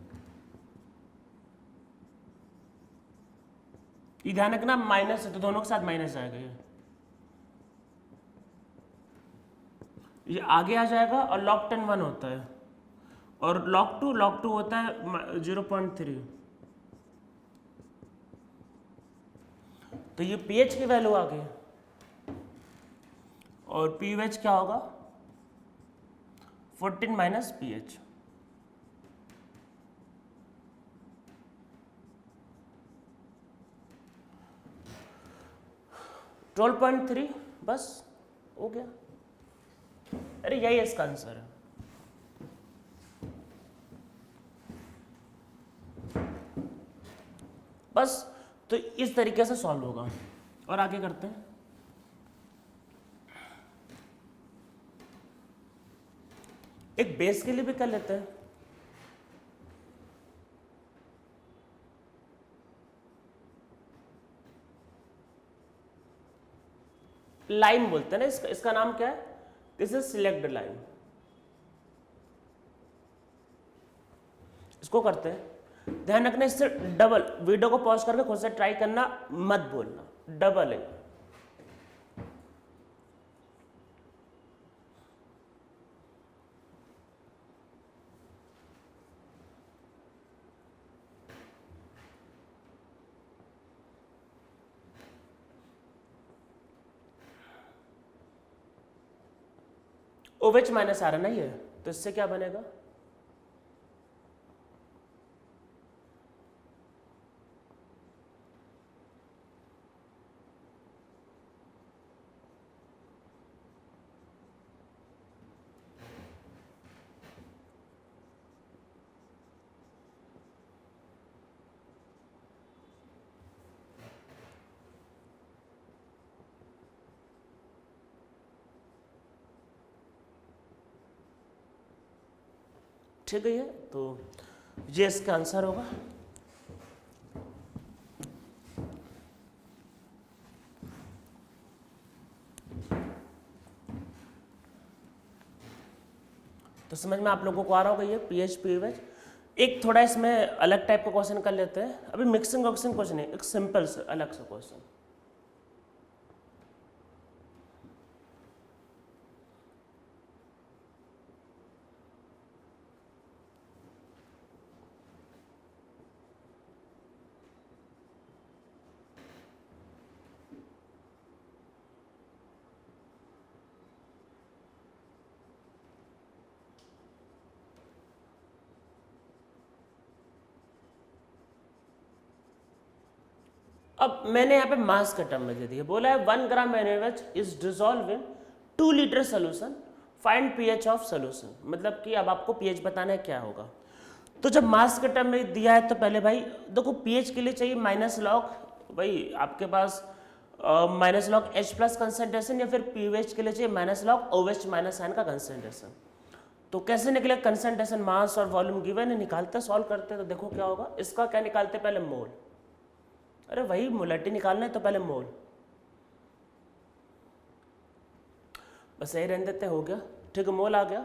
ये ध्यान रखना माइनस है तो दोनों के साथ माइनस आएगा, ये आगे आ जाएगा। और log 10 1 होता है, और log 2 होता है 0.3। तो ये pH की वैल्यू आ गई, और pH क्या होगा 14 माइनस pH। 12.3 बस हो गया। अरे यही इसका आंसर है। बस तो इस तरीके से सॉल्व होगा। और आगे करते हैं। एक बेस के लिए भी कर लेते हैं। लाइन बोलते हैं ना इसका नाम क्या है? This is select line. इसको करते हैं। ध्यान रखना इससे डबल, वीडियो को पॉज करके खुद से ट्राई करना, मत बोलना, डबल है। OH माइनस आ रहा ना ये, तो इससे क्या बनेगा? ठीक है, ये तो ये इसका आंसर होगा। तो समझ में आप लोगों को आ रहा होगा ये पीएच पीएच। एक थोड़ा इसमें अलग टाइप का क्वेश्चन कर लेते हैं। अभी मिक्सिंग वॉक्सिंग कुछ नहीं, एक सिंपल से अलग सा क्वेश्चन। अब मैंने यहाँ पे मास का टर्म में दे दिया, बोला है 1 ग्राम NaOH is dissolve in 2 litre solution, find pH of solution. मतलब कि अब आपको पीएच बताना है क्या होगा। तो जब मास के टर्म में दिया है तो पहले भाई देखो पीएच के लिए चाहिए माइनस लॉग, भाई आपके पास minus log H plus concentration, या फिर पीएच के लिए चाहिए minus log OH minus ion का कंसेंट्रेशन। तो कैसे निकले कंसेंट्रेशन, मास और वॉल्यूम गिवन है, निकालते सॉल्व करते। तो देखो क्या होगा, इसका क्या निकालते पहले मोल। अरे वही मोलैरिटी निकालना है तो पहले मोल, बस यही रहने देते, हो गया। ठीक है, मोल आ गया।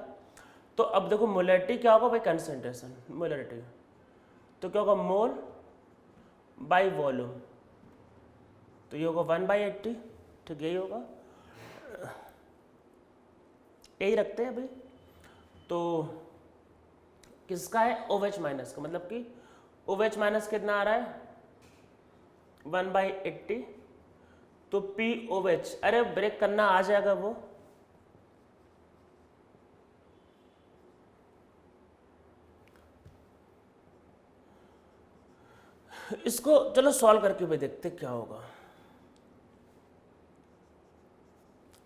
तो अब देखो मोलैरिटी क्या होगा भाई, कंसेंट्रेशन मोलैरिटी, तो क्या होगा मोल बाय वॉल्यूम, तो ये होगा 1/80। ठीक यही होगा, यही रखते हैं अभी। तो किसका है, OH माइनस का, मतलब कि OH माइनस कितना आ रहा है 1/80, तो POH, अरे ब्रेक करना आ जाएगा वो, इसको चलो सॉल्व करके भी देखते क्या होगा।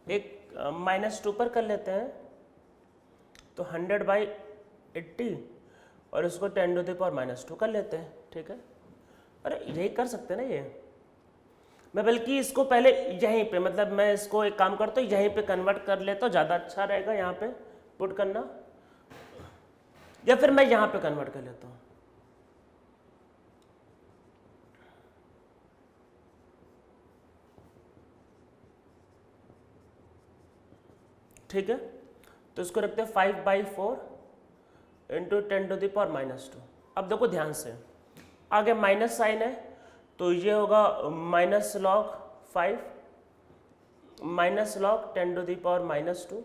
एक -2 पर कर लेते हैं, तो 100/80 और इसको 10⁻² कर लेते हैं। ठीक है, अरे यही कर सकते हैं ना ये। मैं बल्कि इसको पहले यहीं पे, मतलब मैं इसको एक काम करता हूँ यहीं पे कन्वर्ट कर लेता हूँ, ज़्यादा अच्छा रहेगा यहाँ पे पुट करना, या फिर मैं यहाँ पे कन्वर्ट कर लेता हूँ। ठीक है, तो इसको रखते हैं 5/4 इंटू 10⁻²। अब देखो ध्यान से, आगे माइनस साइन है, तो ये होगा माइनस लॉग 5 माइनस लॉग 10⁻²।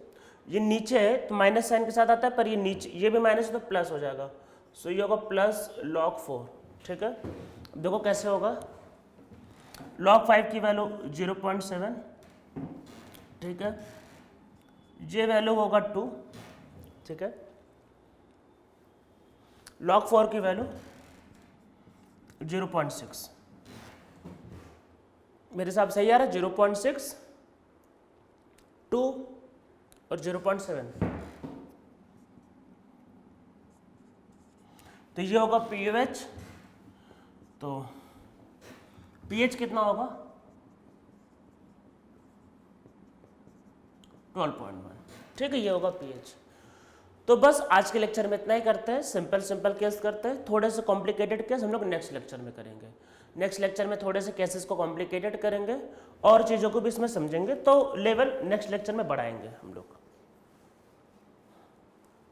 ये नीचे है तो माइनस साइन के साथ आता है, पर ये नीचे ये भी माइनस तो प्लस हो जाएगा, सो ये होगा प्लस log 4। ठीक है, देखो कैसे होगा, log 5 की वैल्यू 0.7, ठीक है, ये वैल्यू होगा 2, ठीक है, log 4 की वैल्यू 0.6, मेरे हिसाब से सही आ रहा है 0.6, 2 और 0.7। तो ये होगा pH। तो pH कितना होगा 12.1। ठीक है, ये होगा pH। तो बस आज के लेक्चर में इतना ही करते हैं, सिंपल सिंपल केस करते हैं। थोड़े से कॉम्प्लिकेटेड केस हम लोग नेक्स्ट लेक्चर में करेंगे। नेक्स्ट लेक्चर में थोड़े से केसेस को कॉम्प्लिकेटेड करेंगे और चीज़ों को भी इसमें समझेंगे, तो लेवल नेक्स्ट लेक्चर में बढ़ाएंगे हम लोग।